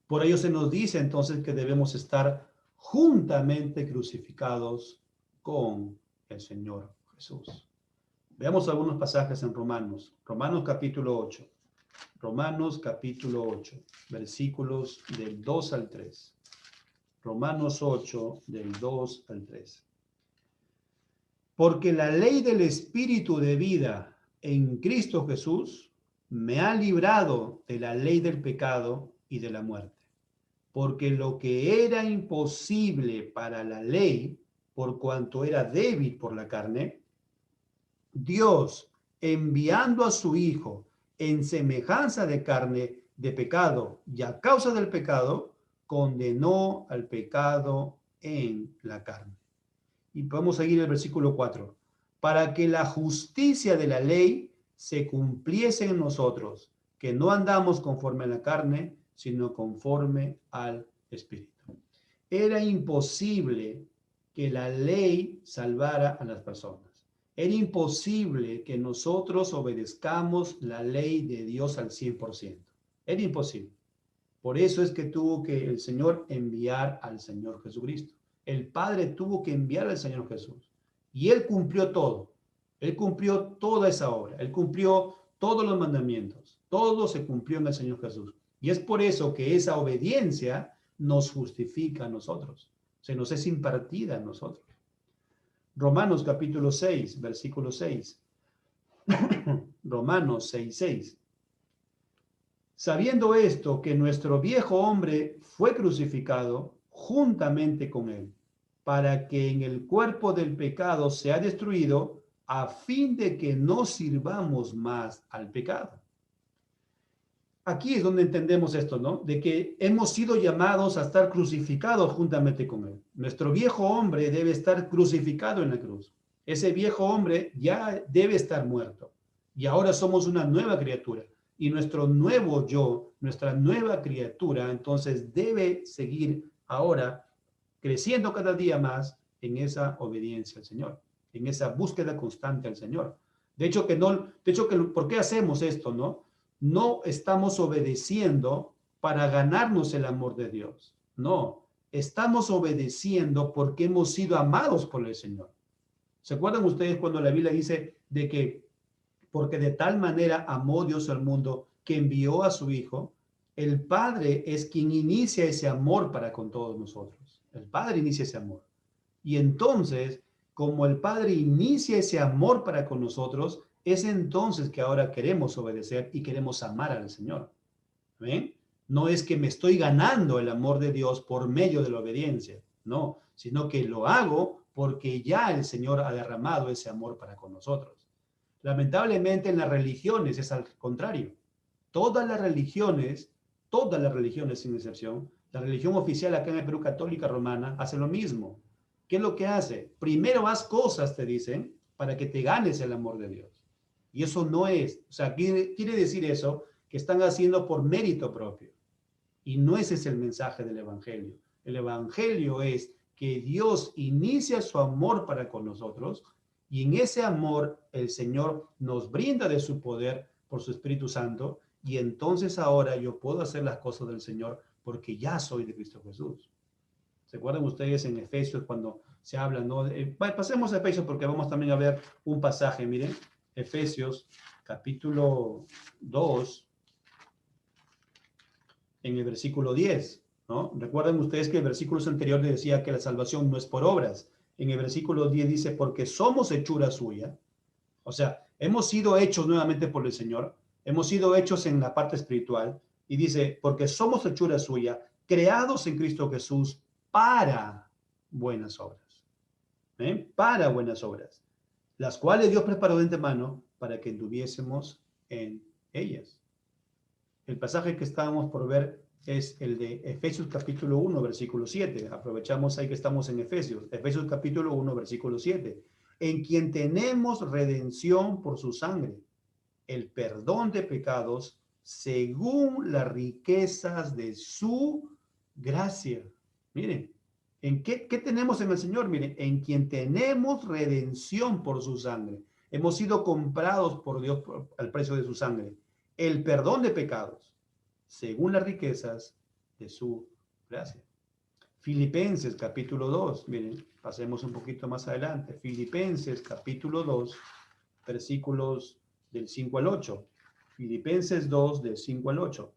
Por ello se nos dice entonces que debemos estar juntamente crucificados con el Señor Jesús. Veamos algunos pasajes en Romanos. Romanos capítulo 8. Romanos capítulo 8, versículos del 2 al 3. Romanos 8, del 2 al 3. Porque la ley del Espíritu de vida en Cristo Jesús me ha librado de la ley del pecado y de la muerte. Porque lo que era imposible para la ley, por cuanto era débil por la carne, Dios, enviando a su Hijo en semejanza de carne de pecado y a causa del pecado, condenó al pecado en la carne. Y podemos seguir el versículo 4. Para que la justicia de la ley se cumpliese en nosotros, que no andamos conforme a la carne, sino conforme al Espíritu. Era imposible que la ley salvara a las personas. Era imposible que nosotros obedezcamos la ley de Dios al 100%. Era imposible. Por eso es que tuvo que el Señor enviar al Señor Jesucristo. El Padre tuvo que enviar al Señor Jesús. Y Él cumplió todo. Él cumplió toda esa obra. Él cumplió todos los mandamientos. Todo se cumplió en el Señor Jesús. Y es por eso que esa obediencia nos justifica a nosotros. Se nos es impartida a nosotros. Romanos capítulo 6, versículo 6. Romanos 6, 6. Sabiendo esto, que nuestro viejo hombre fue crucificado juntamente con él, para que en el cuerpo del pecado sea destruido, a fin de que no sirvamos más al pecado. Aquí es donde entendemos esto, ¿no? De que hemos sido llamados a estar crucificados juntamente con él. Nuestro viejo hombre debe estar crucificado en la cruz. Ese viejo hombre ya debe estar muerto. Y ahora somos una nueva criatura. Y nuestro nuevo yo, nuestra nueva criatura, entonces debe seguir ahora creciendo cada día más en esa obediencia al Señor, en esa búsqueda constante al Señor. ¿Por qué hacemos esto, no? No estamos obedeciendo para ganarnos el amor de Dios. No, estamos obedeciendo porque hemos sido amados por el Señor. ¿Se acuerdan ustedes cuando la Biblia dice de que porque de tal manera amó Dios al mundo que envió a su Hijo? El Padre es quien inicia ese amor para con todos nosotros. El Padre inicia ese amor. Y entonces, como el Padre inicia ese amor para con nosotros, es entonces que ahora queremos obedecer y queremos amar al Señor. ¿Ven? No es que me estoy ganando el amor de Dios por medio de la obediencia, no, sino que lo hago porque ya el Señor ha derramado ese amor para con nosotros. Lamentablemente en las religiones es al contrario. Todas las religiones sin excepción, la religión oficial acá en el Perú, católica romana, hace lo mismo. ¿Qué es lo que hace? Primero haz cosas, te dicen, para que te ganes el amor de Dios. Y eso no es, o sea, quiere decir eso, que están haciendo por mérito propio. Y no ese es el mensaje del Evangelio. El Evangelio es que Dios inicia su amor para con nosotros y en ese amor el Señor nos brinda de su poder por su Espíritu Santo y entonces ahora yo puedo hacer las cosas del Señor porque ya soy de Cristo Jesús. ¿Se acuerdan ustedes en Efesios cuando se habla, ¿no? Pasemos a Efesios porque vamos también a ver un pasaje, miren, Efesios capítulo 2, en el versículo 10, ¿no? Recuerden ustedes que el versículo anterior les decía que la salvación no es por obras. En el versículo 10 dice, porque somos hechura suya. O sea, hemos sido hechos nuevamente por el Señor, hemos sido hechos en la parte espiritual, y dice, porque somos hechura suya, creados en Cristo Jesús para buenas obras. Para buenas obras, las cuales Dios preparó de antemano para que anduviésemos en ellas. El pasaje que estábamos por ver es el de Efesios capítulo 1, versículo 7. Aprovechamos ahí que estamos en Efesios. Efesios capítulo 1, versículo 7. En quien tenemos redención por su sangre, el perdón de pecados, según las riquezas de su gracia. Miren, ¿qué tenemos en el Señor? Miren, en quien tenemos redención por su sangre. Hemos sido comprados por Dios al precio de su sangre. El perdón de pecados, según las riquezas de su gracia. Filipenses capítulo 2, miren, pasemos un poquito más adelante. Filipenses capítulo 2, versículos del 5 al 8. Filipenses 2, del 5 al 8.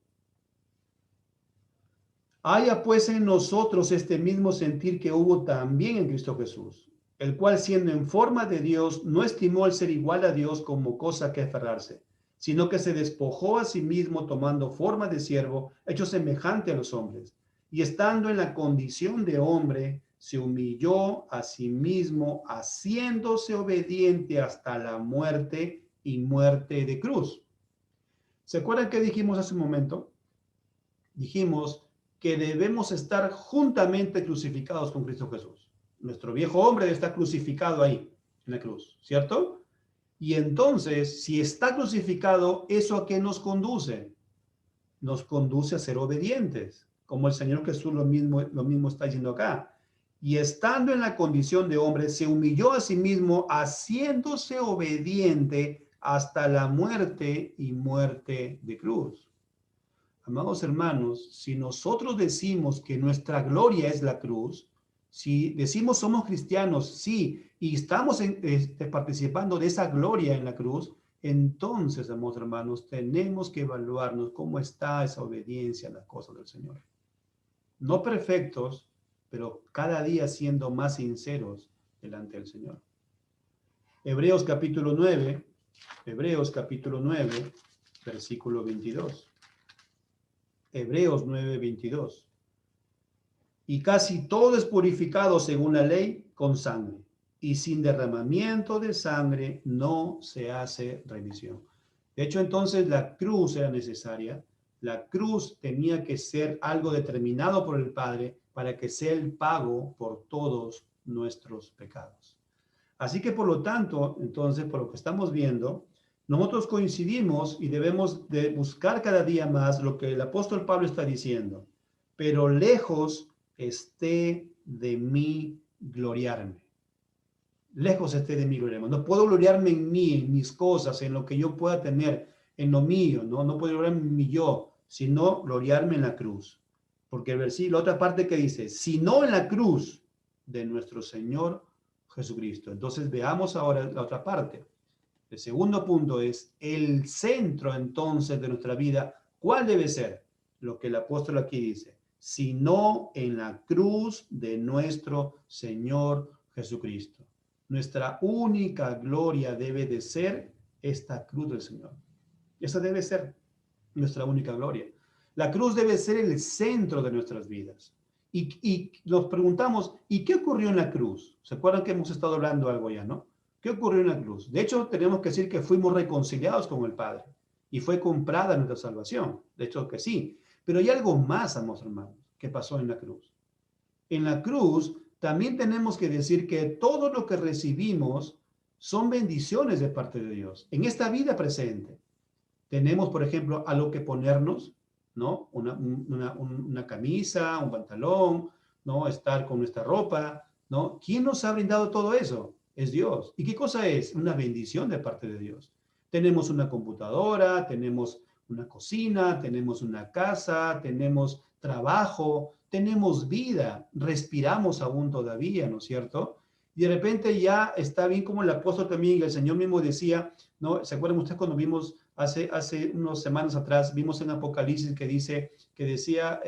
Haya pues en nosotros este mismo sentir que hubo también en Cristo Jesús, el cual siendo en forma de Dios, no estimó el ser igual a Dios como cosa que aferrarse, sino que se despojó a sí mismo tomando forma de siervo, hecho semejante a los hombres, y estando en la condición de hombre, se humilló a sí mismo, haciéndose obediente hasta la muerte y muerte de cruz. ¿Se acuerdan que dijimos hace un momento? Dijimos que debemos estar juntamente crucificados con Cristo Jesús. Nuestro viejo hombre está crucificado ahí, en la cruz, ¿cierto? Y entonces, si está crucificado, ¿eso a qué nos conduce? Nos conduce a ser obedientes, como el Señor Jesús lo mismo está diciendo acá. Y estando en la condición de hombre, se humilló a sí mismo, haciéndose obediente hasta la muerte y muerte de cruz. Amados hermanos, si nosotros decimos que nuestra gloria es la cruz, si decimos somos cristianos, sí, y estamos participando de esa gloria en la cruz, entonces, amados hermanos, tenemos que evaluarnos cómo está esa obediencia a las cosas del Señor. No perfectos, pero cada día siendo más sinceros delante del Señor. Hebreos capítulo 9, versículo 22. Hebreos 9:22. Y casi todo es purificado según la ley con sangre, y sin derramamiento de sangre no se hace remisión. De hecho, entonces la cruz era necesaria. La cruz tenía que ser algo determinado por el Padre para que sea el pago por todos nuestros pecados. Así que por lo tanto, entonces, por lo que estamos viendo, nosotros coincidimos y debemos de buscar cada día más lo que el apóstol Pablo está diciendo. Pero lejos esté de mí gloriarme. Lejos esté de mí gloriarme. No puedo gloriarme en mí, en mis cosas, en lo que yo pueda tener, en lo mío, ¿no? No puedo gloriarme en mi yo, sino gloriarme en la cruz. Porque el versículo, la otra parte que dice, sino en la cruz de nuestro Señor Jesucristo. Entonces veamos ahora la otra parte. El segundo punto es el centro entonces de nuestra vida. ¿Cuál debe ser? Lo que el apóstol aquí dice, sino en la cruz de nuestro Señor Jesucristo. Nuestra única gloria debe de ser esta cruz del Señor. Esa debe ser nuestra única gloria. La cruz debe ser el centro de nuestras vidas. Y nos preguntamos, ¿y qué ocurrió en la cruz? ¿Se acuerdan que hemos estado hablando algo ya, no? ¿Qué ocurrió en la cruz? De hecho, tenemos que decir que fuimos reconciliados con el Padre y fue comprada nuestra salvación. De hecho, que sí. Pero hay algo más, amados hermanos, que pasó en la cruz. En la cruz también tenemos que decir que todo lo que recibimos son bendiciones de parte de Dios. En esta vida presente tenemos, por ejemplo, algo que ponernos, ¿no? Una camisa, un pantalón, ¿no? Estar con nuestra ropa, ¿no? ¿Quién nos ha brindado todo eso? Es Dios. ¿Y qué cosa es? Una bendición de parte de Dios. Tenemos una computadora, tenemos una cocina, tenemos una casa, tenemos trabajo, tenemos vida, respiramos aún todavía, ¿no es cierto? Y de repente ya está bien como el apóstol también, y el Señor mismo decía, ¿no? ¿Se acuerdan ustedes cuando vimos hace unas semanas atrás, vimos en Apocalipsis que decía,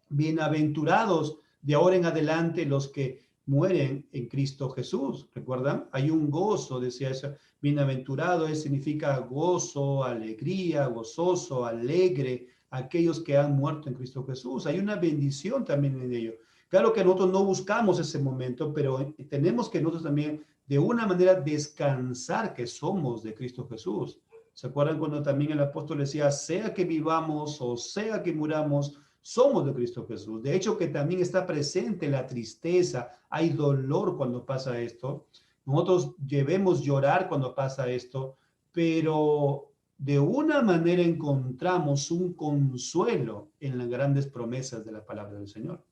bienaventurados de ahora en adelante los que mueren en Cristo Jesús? ¿Recuerdan? Hay un gozo, decía eso. Bienaventurado significa gozo, alegría, gozoso, alegre, aquellos que han muerto en Cristo Jesús. Hay una bendición también en ello. Claro que nosotros no buscamos ese momento, pero tenemos que nosotros también de una manera descansar que somos de Cristo Jesús. ¿Se acuerdan cuando también el apóstol decía, sea que vivamos o sea que muramos, somos de Cristo Jesús? De hecho, que también está presente la tristeza, hay dolor cuando pasa esto. Nosotros debemos llorar cuando pasa esto, pero de una manera encontramos un consuelo en las grandes promesas de la palabra del Señor.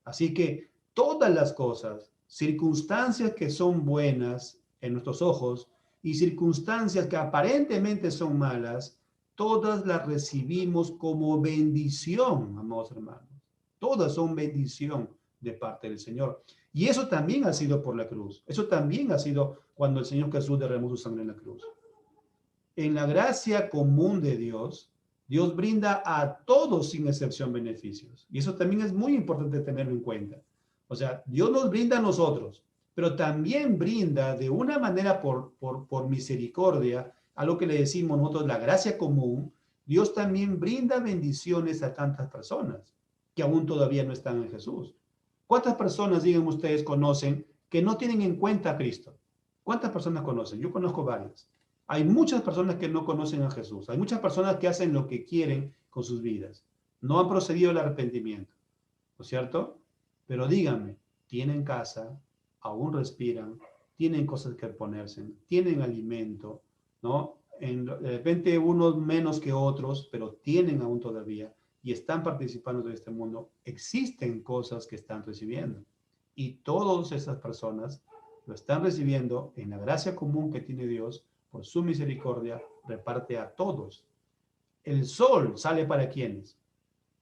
Así que todas las cosas, circunstancias que son buenas en nuestros ojos y circunstancias que aparentemente son malas, todas las recibimos como bendición, amados hermanos. Todas son bendición de parte del Señor. Y eso también ha sido por la cruz. Eso también ha sido cuando el Señor Jesús derramó su sangre en la cruz. En la gracia común de Dios, Dios brinda a todos sin excepción beneficios. Y eso también es muy importante tenerlo en cuenta. O sea, Dios nos brinda a nosotros, pero también brinda de una manera por misericordia, a lo que le decimos nosotros la gracia común. Dios también brinda bendiciones a tantas personas que aún todavía no están en Jesús. ¿Cuántas personas, digan ustedes, conocen que no tienen en cuenta a Cristo? ¿Cuántas personas conocen? Yo conozco varias. Hay muchas personas que no conocen a Jesús. Hay muchas personas que hacen lo que quieren con sus vidas. No han procedido al arrepentimiento, ¿no es cierto? Pero díganme, tienen casa, aún respiran, tienen cosas que ponerse, tienen alimento, ¿no? De repente unos menos que otros, pero tienen aún todavía y están participando de este mundo. Existen cosas que están recibiendo y todas esas personas lo están recibiendo en la gracia común que tiene Dios por su misericordia, reparte a todos. El sol sale para quienes.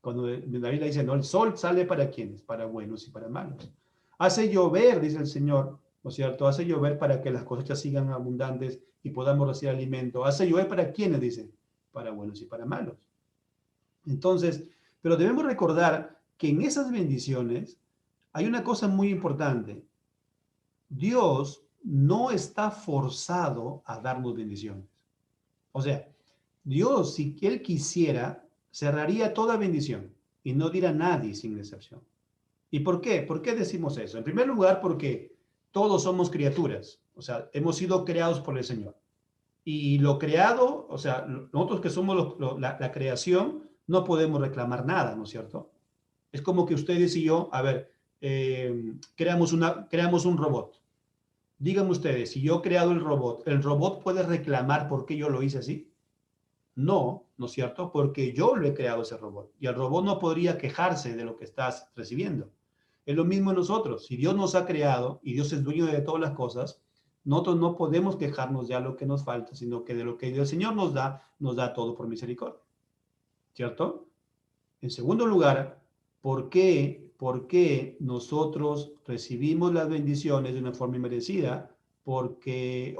Cuando David dice, no, el sol sale para quienes, para buenos y para malos. Hace llover, dice el Señor, ¿no es cierto? Hace llover para que las cosechas sigan abundantes y podamos recibir alimento. Hace llover para quienes, dice, para buenos y para malos. Entonces, pero debemos recordar que en esas bendiciones hay una cosa muy importante. Dios no está forzado a darnos bendiciones. O sea, Dios, si Él quisiera, cerraría toda bendición y no diera a nadie sin excepción. ¿Y por qué? ¿Por qué decimos eso? En primer lugar, porque todos somos criaturas, o sea, hemos sido creados por el Señor. Y lo creado, o sea, nosotros que somos la creación, no podemos reclamar nada, ¿no es cierto? Es como que ustedes y yo, a ver, creamos un robot. Díganme ustedes, si yo he creado el robot puede reclamar por qué yo lo hice así. No, ¿no es cierto? Porque yo lo he creado ese robot y el robot no podría quejarse de lo que estás recibiendo. Es lo mismo en nosotros. Si Dios nos ha creado y Dios es dueño de todas las cosas, nosotros no podemos quejarnos de lo que nos falta, sino que de lo que el Señor nos da todo por misericordia. ¿Cierto? En segundo lugar, ¿por qué nosotros recibimos las bendiciones de una forma inmerecida? Porque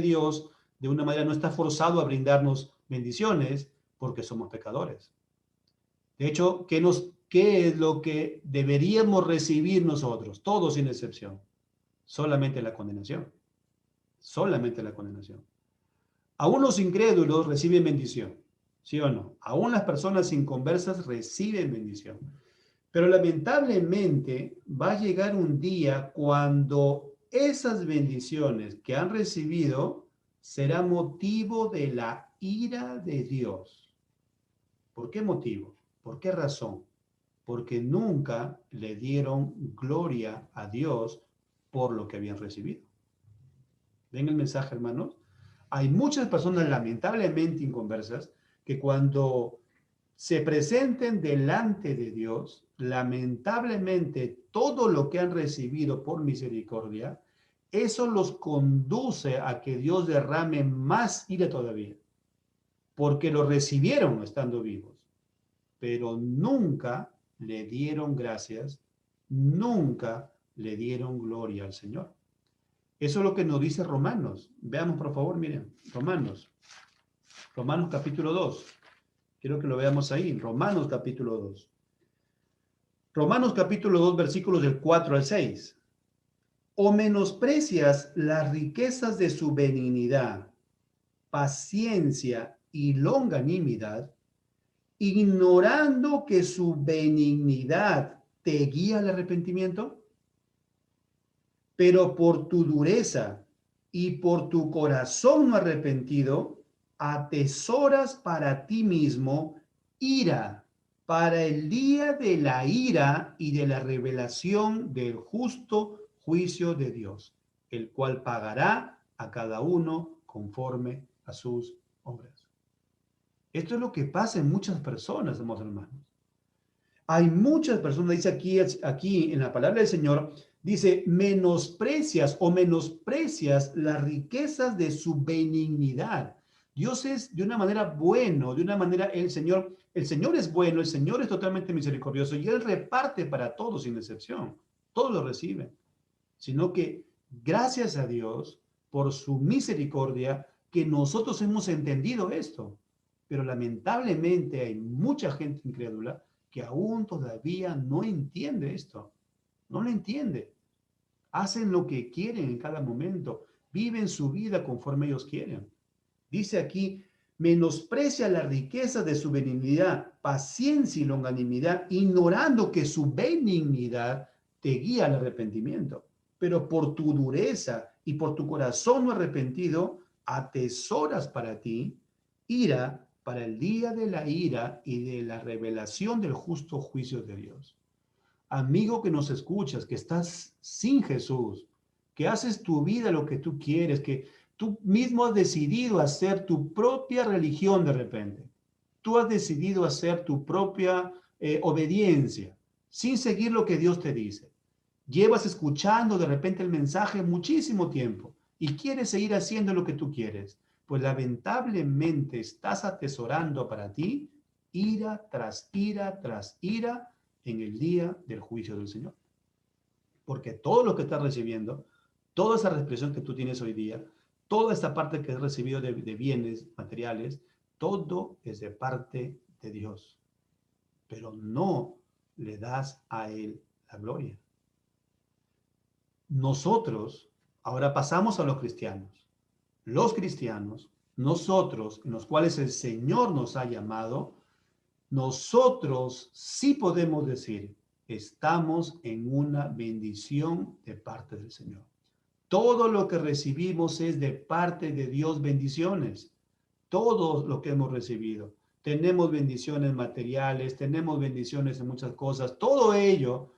Dios de una manera no está forzado a brindarnos bendiciones porque somos pecadores. De hecho, ¿qué es lo que deberíamos recibir nosotros? Todos sin excepción. Solamente la condenación. Solamente la condenación. Aún los incrédulos reciben bendición. ¿Sí o no? Aún las personas inconversas reciben bendición. Pero lamentablemente va a llegar un día cuando esas bendiciones que han recibido será motivo de la ira de Dios. ¿Por qué motivo? ¿Por qué razón? Porque nunca le dieron gloria a Dios por lo que habían recibido. ¿Ven el mensaje, hermanos? Hay muchas personas lamentablemente inconversas que cuando se presenten delante de Dios, lamentablemente todo lo que han recibido por misericordia, eso los conduce a que Dios derrame más ira todavía, porque lo recibieron estando vivos, pero nunca le dieron gracias, nunca le dieron gloria al Señor. Eso es lo que nos dice Romanos. Veamos, por favor, miren, Romanos capítulo 2. Quiero que lo veamos ahí, Romanos capítulo 2. Romanos capítulo 2, versículos del 4 al 6. ¿O menosprecias las riquezas de su benignidad, paciencia y longanimidad, ignorando que su benignidad te guía al arrepentimiento? Pero por tu dureza y por tu corazón no arrepentido, atesoras para ti mismo ira para el día de la ira y de la revelación del justo juicio de Dios, el cual pagará a cada uno conforme a sus obras. Esto es lo que pasa en muchas personas, amados hermanos. Hay muchas personas, dice aquí en la palabra del Señor, dice, menosprecias o menosprecias las riquezas de su benignidad. Dios es de una manera bueno, de una manera el Señor es bueno, el Señor es totalmente misericordioso y Él reparte para todos sin excepción. Todos lo reciben. Sino que gracias a Dios por su misericordia que nosotros hemos entendido esto. Pero lamentablemente hay mucha gente incrédula que aún todavía no entiende esto. No lo entiende. Hacen lo que quieren en cada momento. Viven su vida conforme ellos quieren. Dice aquí, menosprecia la riqueza de su benignidad, paciencia y longanimidad, ignorando que su benignidad te guía al arrepentimiento. Pero por tu dureza y por tu corazón no arrepentido, atesoras para ti ira para el día de la ira y de la revelación del justo juicio de Dios. Amigo que nos escuchas, que estás sin Jesús, que haces tu vida lo que tú quieres, que tú mismo has decidido hacer tu propia religión de repente. Tú has decidido hacer tu propia obediencia, sin seguir lo que Dios te dice. Llevas escuchando de repente el mensaje muchísimo tiempo y quieres seguir haciendo lo que tú quieres. Pues lamentablemente estás atesorando para ti ira tras ira tras ira en el día del juicio del Señor. Porque todo lo que estás recibiendo, toda esa expresión que tú tienes hoy día, toda esta parte que has recibido de bienes materiales, todo es de parte de Dios. Pero no le das a Él la gloria. Nosotros, ahora pasamos a los cristianos. Los cristianos, nosotros, en los cuales el Señor nos ha llamado, nosotros sí podemos decir, estamos en una bendición de parte del Señor. Todo lo que recibimos es de parte de Dios, bendiciones. Todo lo que hemos recibido. Tenemos bendiciones materiales, tenemos bendiciones en muchas cosas. Todo ello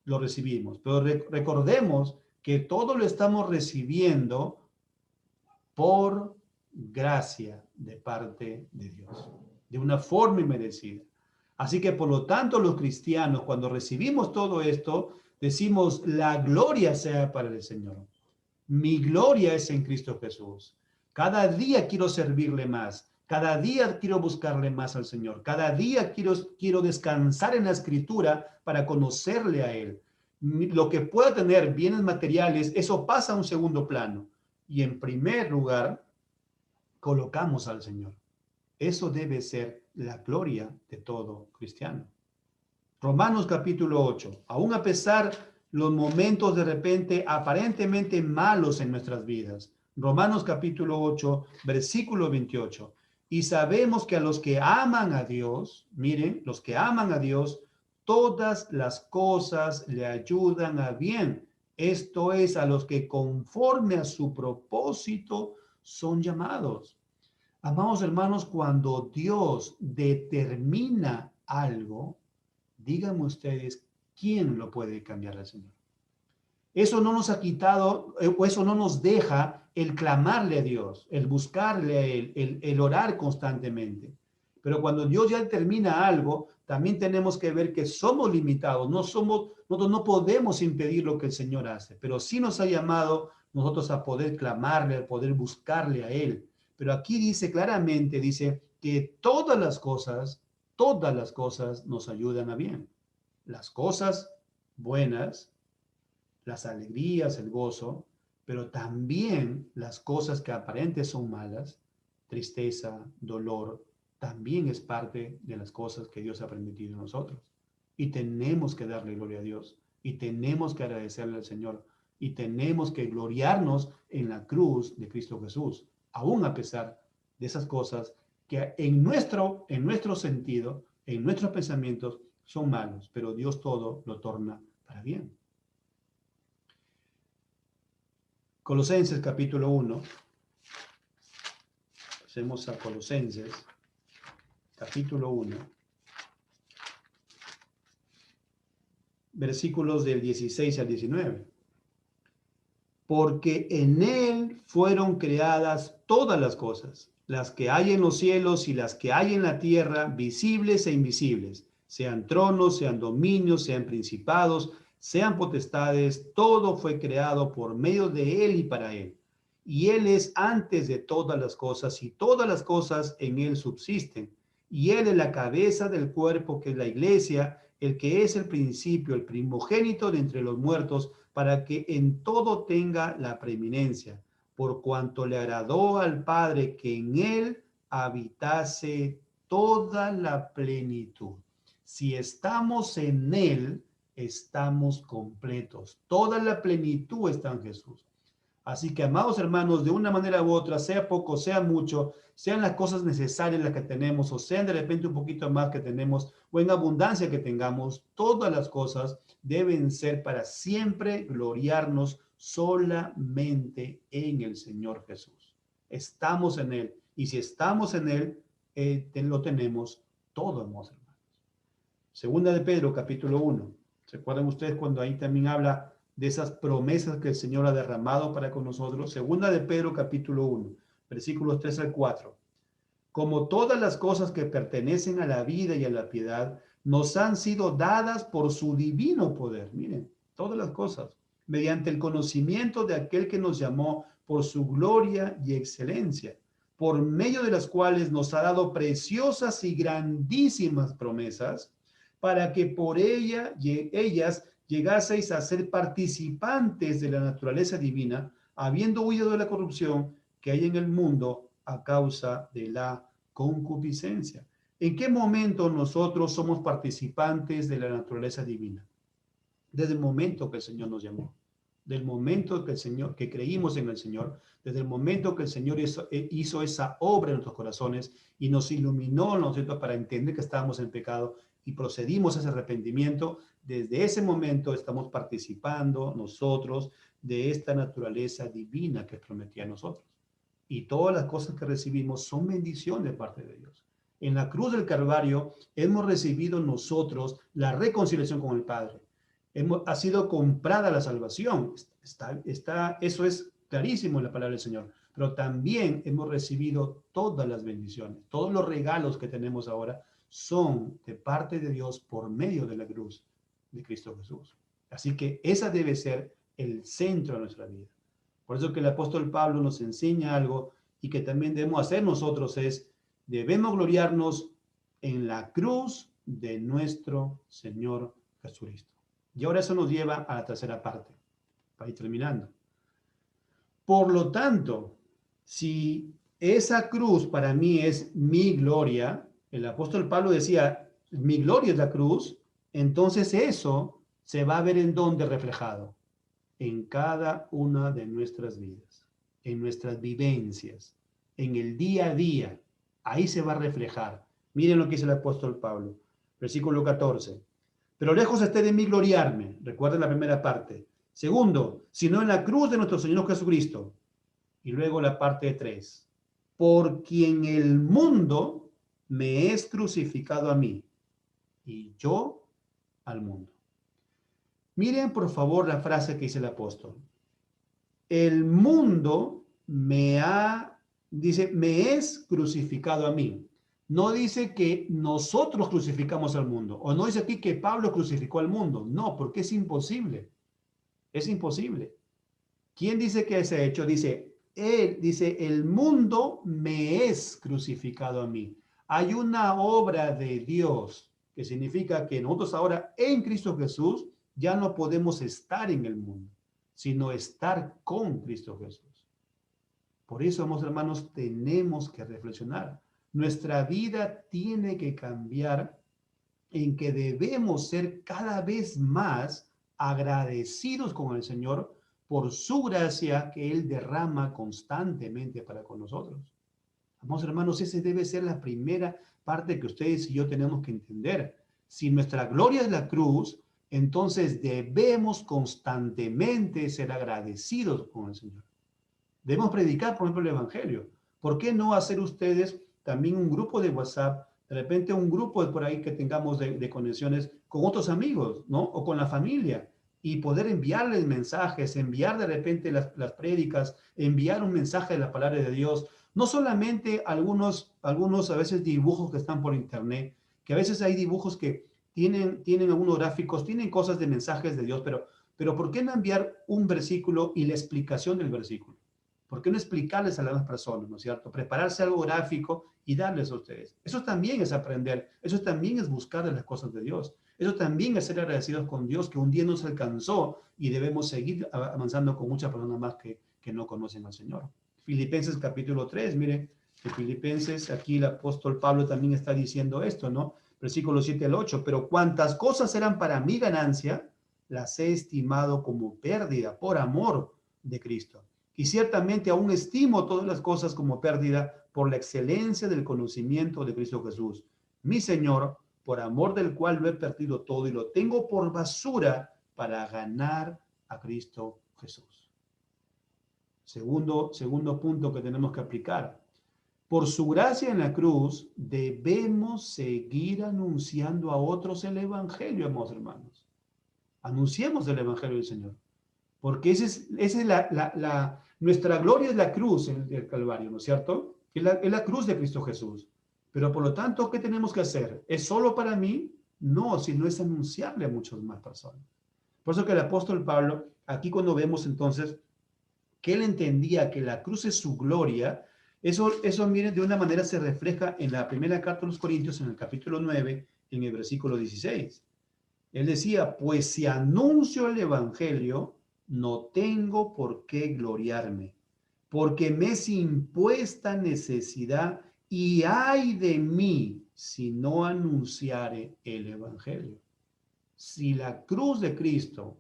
lo recibimos. Pero recordemos que todo lo estamos recibiendo por gracia de parte de Dios, de una forma inmerecida. Así que por lo tanto los cristianos, cuando recibimos todo esto, decimos, la gloria sea para el Señor. Mi gloria es en Cristo Jesús. Cada día quiero servirle más. Cada día quiero buscarle más al Señor. Cada día quiero descansar en la Escritura para conocerle a Él. Lo que pueda tener bienes materiales, eso pasa a un segundo plano. Y en primer lugar, colocamos al Señor. Eso debe ser la gloria de todo cristiano. Romanos capítulo 8. Aún a pesar los momentos de repente aparentemente malos en nuestras vidas. Romanos capítulo 8, versículo 28. Y sabemos que a los que aman a Dios, miren, los que aman a Dios, todas las cosas le ayudan a bien. Esto es, a los que conforme a su propósito son llamados. Amados hermanos, cuando Dios determina algo, díganme ustedes, ¿quién lo puede cambiar al Señor? Eso no nos ha quitado, o eso no nos deja el clamarle a Dios, el buscarle a Él, el orar constantemente. Pero cuando Dios ya determina algo, también tenemos que ver que somos limitados, nosotros no podemos impedir lo que el Señor hace, pero sí nos ha llamado nosotros a poder clamarle, a poder buscarle a Él. Pero aquí dice claramente, dice que todas las cosas nos ayudan a bien. Las cosas buenas, las alegrías, el gozo, pero también las cosas que aparentes son malas, tristeza, dolor, también es parte de las cosas que Dios ha permitido en nosotros. Y tenemos que darle gloria a Dios, y tenemos que agradecerle al Señor, y tenemos que gloriarnos en la cruz de Cristo Jesús, aún a pesar de esas cosas que en nuestro sentido, en nuestros pensamientos, son malos, pero Dios todo lo torna para bien. Colosenses capítulo 1. Hacemos a Colosenses capítulo 1. Versículos del 16 al 19. porque en él fueron creadas todas las cosas, las que hay en los cielos y las que hay en la tierra, visibles e invisibles, sean tronos, sean dominios, sean principados, sean potestades, todo fue creado por medio de él y para él. Y él es antes de todas las cosas, y todas las cosas en él subsisten. Y él es la cabeza del cuerpo, que es la iglesia, el que es el principio, el primogénito de entre los muertos, para que en todo tenga la preeminencia, por cuanto le agradó al Padre que en él habitase toda la plenitud. Si estamos en él, estamos completos. Toda la plenitud está en Jesús. Así que, amados hermanos, de una manera u otra, sea poco, sea mucho, sean las cosas necesarias las que tenemos, o sean de repente un poquito más que tenemos, o en abundancia que tengamos, todas las cosas deben ser para siempre gloriarnos solamente en el Señor Jesús. Estamos en Él, y si estamos en Él, lo tenemos todo, amados hermanos. Segunda de Pedro, capítulo 1. ¿Se acuerdan ustedes cuando ahí también habla de esas promesas que el Señor ha derramado para con nosotros? Segunda de Pedro, capítulo 1, versículos 3 al 4. Como todas las cosas que pertenecen a la vida y a la piedad, nos han sido dadas por su divino poder. Miren, todas las cosas, mediante el conocimiento de aquel que nos llamó por su gloria y excelencia, por medio de las cuales nos ha dado preciosas y grandísimas promesas, para que por ellas llegaseis a ser participantes de la naturaleza divina, habiendo huido de la corrupción que hay en el mundo a causa de la concupiscencia. ¿En qué momento nosotros somos participantes de la naturaleza divina? Desde el momento que el Señor nos llamó, del momento que creímos en el Señor, desde el momento que el Señor hizo esa obra en nuestros corazones y nos iluminó, ¿no es cierto?, para entender que estábamos en pecado y procedimos a ese arrepentimiento. Desde ese momento estamos participando nosotros de esta naturaleza divina que prometía a nosotros. Y todas las cosas que recibimos son bendición de parte de Dios. En la cruz del Calvario hemos recibido nosotros la reconciliación con el Padre. Ha sido comprada la salvación. Eso es clarísimo en la palabra del Señor. Pero también hemos recibido todas las bendiciones. Todos los regalos que tenemos ahora son de parte de Dios por medio de la cruz de Cristo Jesús. Así que esa debe ser el centro de nuestra vida. Por eso que el apóstol Pablo nos enseña algo y que también debemos hacer nosotros es, debemos gloriarnos en la cruz de nuestro Señor Jesucristo. Y ahora eso nos lleva a la tercera parte, para ir terminando. Por lo tanto, si esa cruz para mí es mi gloria, el apóstol Pablo decía, mi gloria es la cruz, entonces eso se va a ver en dónde reflejado, en cada una de nuestras vidas, en nuestras vivencias, en el día a día. Ahí se va a reflejar. Miren lo que dice el apóstol Pablo, versículo 14. Pero lejos esté de mí gloriarme. Recuerden la primera parte. Segundo, sino en la cruz de nuestro Señor Jesucristo. Y luego la parte 3. Por quien el mundo me es crucificado a mí y yo al mundo. Miren por favor la frase que dice el apóstol. El mundo dice, me es crucificado a mí. No dice que nosotros crucificamos al mundo, o no dice aquí que Pablo crucificó al mundo. No, porque es imposible. Es imposible. ¿Quién dice que ese hecho? Dice, él dice, el mundo me es crucificado a mí. Hay una obra de Dios que significa que nosotros ahora en Cristo Jesús ya no podemos estar en el mundo, sino estar con Cristo Jesús. Por eso, hermanos, tenemos que reflexionar. Nuestra vida tiene que cambiar en que debemos ser cada vez más agradecidos con el Señor por su gracia que Él derrama constantemente para con nosotros. Vamos, hermanos, esa debe ser la primera parte que ustedes y yo tenemos que entender. Si nuestra gloria es la cruz, entonces debemos constantemente ser agradecidos con el Señor. Debemos predicar, por ejemplo, el Evangelio. ¿Por qué no hacer ustedes también un grupo de WhatsApp, de repente un grupo de por ahí que tengamos de conexiones con otros amigos, ¿no? O con la familia, y poder enviarles mensajes, enviar de repente las prédicas, enviar un mensaje de la palabra de Dios, no solamente algunos a veces dibujos que están por internet, que a veces hay dibujos que tienen algunos gráficos, tienen cosas de mensajes de Dios, pero ¿por qué no enviar un versículo y la explicación del versículo? ¿Por qué no explicarles a las demás personas, ¿no es cierto? Prepararse algo gráfico y darles a ustedes. Eso también es aprender, eso también es buscar las cosas de Dios. Eso también es ser agradecidos con Dios que un día nos alcanzó y debemos seguir avanzando con muchas personas más que no conocen al Señor. Filipenses capítulo 3, mire, en Filipenses, aquí el apóstol Pablo también está diciendo esto, ¿no? Versículo 7 al 8, pero cuantas cosas eran para mi ganancia, las he estimado como pérdida por amor de Cristo. Y ciertamente aún estimo todas las cosas como pérdida por la excelencia del conocimiento de Cristo Jesús, mi Señor, por amor del cual lo he perdido todo y lo tengo por basura para ganar a Cristo Jesús. Segundo punto que tenemos que aplicar. Por su gracia en la cruz, debemos seguir anunciando a otros el Evangelio, amados hermanos. Anunciemos el Evangelio del Señor. Porque esa es nuestra gloria es la cruz en el Calvario, ¿no es cierto? Es la cruz de Cristo Jesús. Pero por lo tanto, ¿qué tenemos que hacer? ¿Es solo para mí? No, sino es anunciarle a muchas más personas. Por eso que el apóstol Pablo, aquí cuando vemos entonces que él entendía que la cruz es su gloria, eso miren, de una manera se refleja en la primera carta a los Corintios, en el capítulo 9, en el versículo 16. Él decía, pues si anuncio el evangelio, no tengo por qué gloriarme, porque me es impuesta necesidad y ay de mí si no anunciare el evangelio. Si la cruz de Cristo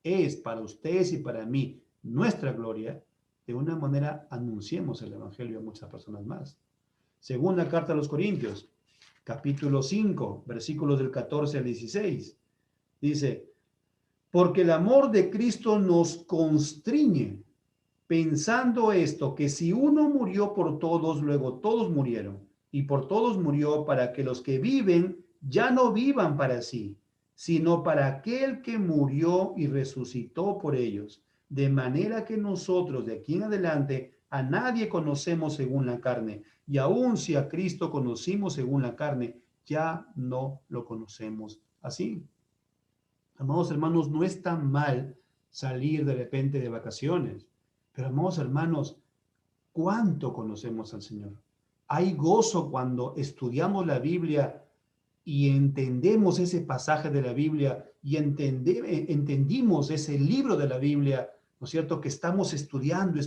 es para ustedes y para mí nuestra gloria, de una manera anunciemos el evangelio a muchas personas más. Segunda carta a los Corintios, capítulo 5, versículos del 14 al 16. Dice, porque el amor de Cristo nos constriñe, pensando esto, que si uno murió por todos, luego todos murieron, y por todos murió para que los que viven ya no vivan para sí, sino para aquel que murió y resucitó por ellos, de manera que nosotros de aquí en adelante a nadie conocemos según la carne, y aun si a Cristo conocimos según la carne, ya no lo conocemos así. Amados hermanos, no es tan mal salir de repente de vacaciones, pero amados hermanos, ¿cuánto conocemos al Señor? Hay gozo cuando estudiamos la Biblia y entendemos ese pasaje de la Biblia y entendimos ese libro de la Biblia, ¿no es cierto? Que estamos estudiando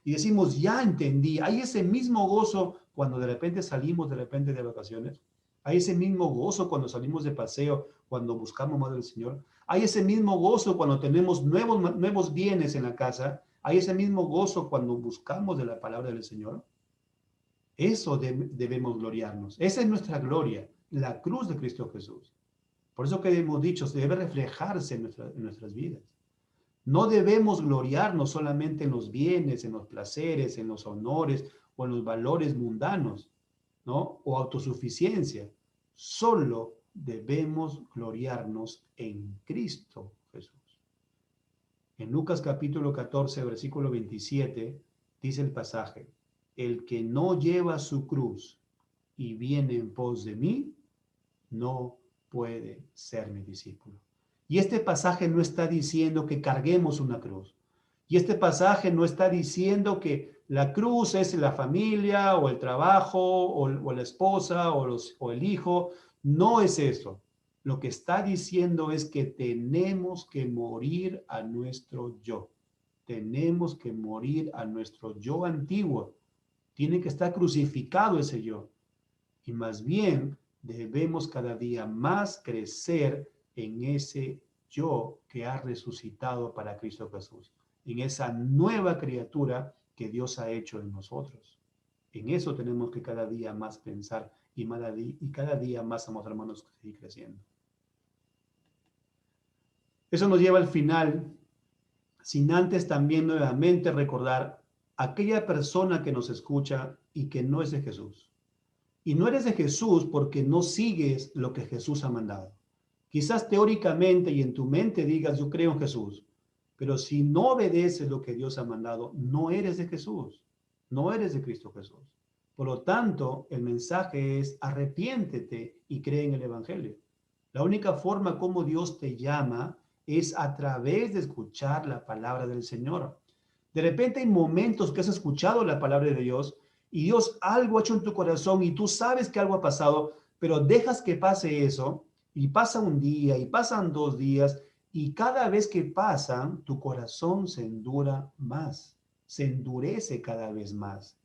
y decimos, ya entendí. Hay ese mismo gozo cuando de repente salimos de vacaciones. Hay ese mismo gozo cuando salimos de paseo, cuando buscamos más del Señor. Hay ese mismo gozo cuando tenemos nuevos bienes en la casa. Hay ese mismo gozo cuando buscamos de la palabra del Señor. Eso debemos gloriarnos. Esa es nuestra gloria, la cruz de Cristo Jesús. Por eso que hemos dicho, debe reflejarse en nuestras vidas. No debemos gloriarnos solamente en los bienes, en los placeres, en los honores o en los valores mundanos, ¿no? O autosuficiencia. Solo debemos gloriarnos en Cristo Jesús. En Lucas capítulo 14, versículo 27, dice el pasaje, el que no lleva su cruz y viene en pos de mí, no puede ser mi discípulo. Y este pasaje no está diciendo que carguemos una cruz. Y este pasaje no está diciendo que la cruz es la familia o el trabajo o la esposa o el hijo. No es eso. Lo que está diciendo es que tenemos que morir a nuestro yo. Tenemos que morir a nuestro yo antiguo. Tiene que estar crucificado ese yo. Y más bien debemos cada día más crecer en ese yo que ha resucitado para Cristo Jesús, en esa nueva criatura que Dios ha hecho en nosotros. En eso tenemos que cada día más pensar y cada día más, amados hermanos, seguir creciendo. Eso nos lleva al final, sin antes también nuevamente recordar a aquella persona que nos escucha y que no es de Jesús. Y no eres de Jesús porque no sigues lo que Jesús ha mandado. Quizás teóricamente y en tu mente digas, yo creo en Jesús, pero si no obedeces lo que Dios ha mandado, no eres de Jesús, no eres de Cristo Jesús. Por lo tanto, el mensaje es arrepiéntete y cree en el Evangelio. La única forma como Dios te llama es a través de escuchar la palabra del Señor. De repente hay momentos que has escuchado la palabra de Dios y Dios algo ha hecho en tu corazón y tú sabes que algo ha pasado, pero dejas que pase eso y pasa un día y pasan 2 días y cada vez que pasan, tu corazón se endura más, se endurece cada vez más.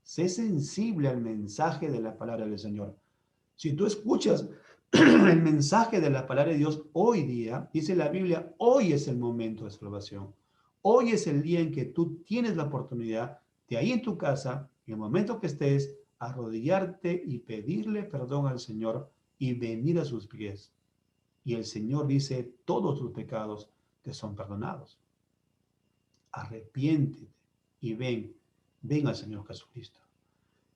Sé sensible al mensaje de la palabra del Señor. Si tú escuchas el mensaje de la palabra de Dios hoy día, dice la Biblia, hoy es el momento de salvación. Hoy es el día en que tú tienes la oportunidad de ahí en tu casa, en el momento que estés, arrodillarte y pedirle perdón al Señor y venir a sus pies. Y el Señor dice, todos tus pecados te son perdonados. Arrepiéntete y ven al Señor Jesucristo.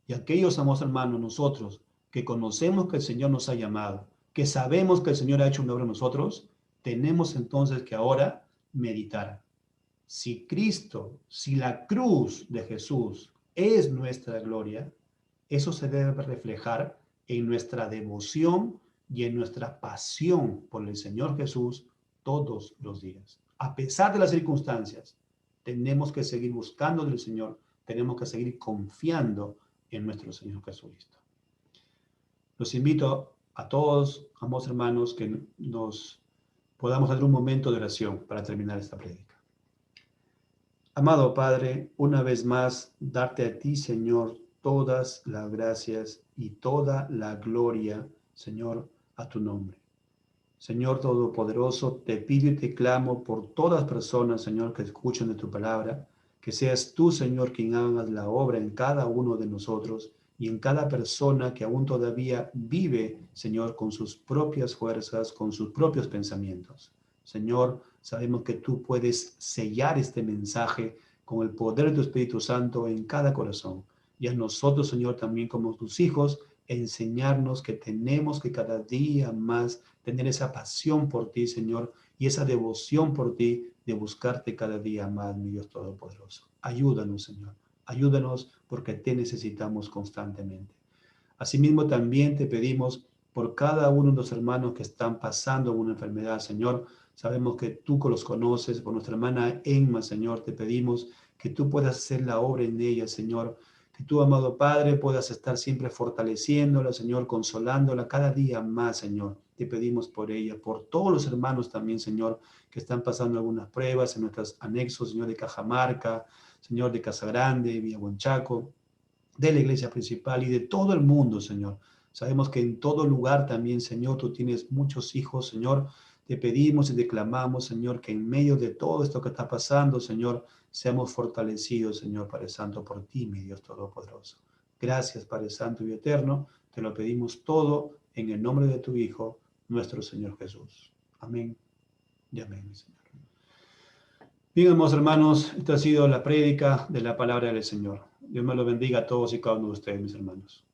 Y aquellos, amados hermanos, nosotros que conocemos que el Señor nos ha llamado, que sabemos que el Señor ha hecho una obra en nosotros, tenemos entonces que ahora meditar. Si Cristo, si la cruz de Jesús es nuestra gloria, eso se debe reflejar en nuestra devoción y en nuestra pasión por el Señor Jesús todos los días. A pesar de las circunstancias, tenemos que seguir buscando del Señor, tenemos que seguir confiando en nuestro Señor Jesucristo. Los invito a todos, amados hermanos, que nos podamos hacer un momento de oración para terminar esta prédica. Amado Padre, una vez más, darte a ti, Señor, todas las gracias y toda la gloria, Señor, a tu nombre. Señor Todopoderoso, te pido y te clamo por todas las personas, Señor, que escuchan de tu palabra, que seas tú, Señor, quien hagas la obra en cada uno de nosotros y en cada persona que aún todavía vive, Señor, con sus propias fuerzas, con sus propios pensamientos. Señor, sabemos que tú puedes sellar este mensaje con el poder de tu Espíritu Santo en cada corazón. Y a nosotros, Señor, también como tus hijos, enseñarnos que tenemos que cada día más tener esa pasión por ti, Señor, y esa devoción por ti de buscarte cada día más, mi Dios Todopoderoso. Ayúdanos, Señor. Ayúdanos porque te necesitamos constantemente. Asimismo, también te pedimos por cada uno de los hermanos que están pasando una enfermedad, Señor. Sabemos que tú los conoces, por nuestra hermana Emma, Señor, te pedimos que tú puedas hacer la obra en ella, Señor. Que tú, amado Padre, puedas estar siempre fortaleciéndola, Señor, consolándola cada día más, Señor. Te pedimos por ella, por todos los hermanos también, Señor, que están pasando algunas pruebas en nuestros anexos, Señor, de Cajamarca, Señor, de Casagrande, Villahuanchaco, de la iglesia principal y de todo el mundo, Señor. Sabemos que en todo lugar también, Señor, tú tienes muchos hijos, Señor. Te pedimos y declamamos, Señor, que en medio de todo esto que está pasando, Señor, seamos fortalecidos, Señor, Padre Santo, por ti, mi Dios Todopoderoso. Gracias, Padre Santo y Eterno. Te lo pedimos todo en el nombre de tu Hijo, nuestro Señor Jesús. Amén y amén, mi Señor. Bien, hermanos, esta ha sido la prédica de la palabra del Señor. Dios me lo bendiga a todos y cada uno de ustedes, mis hermanos.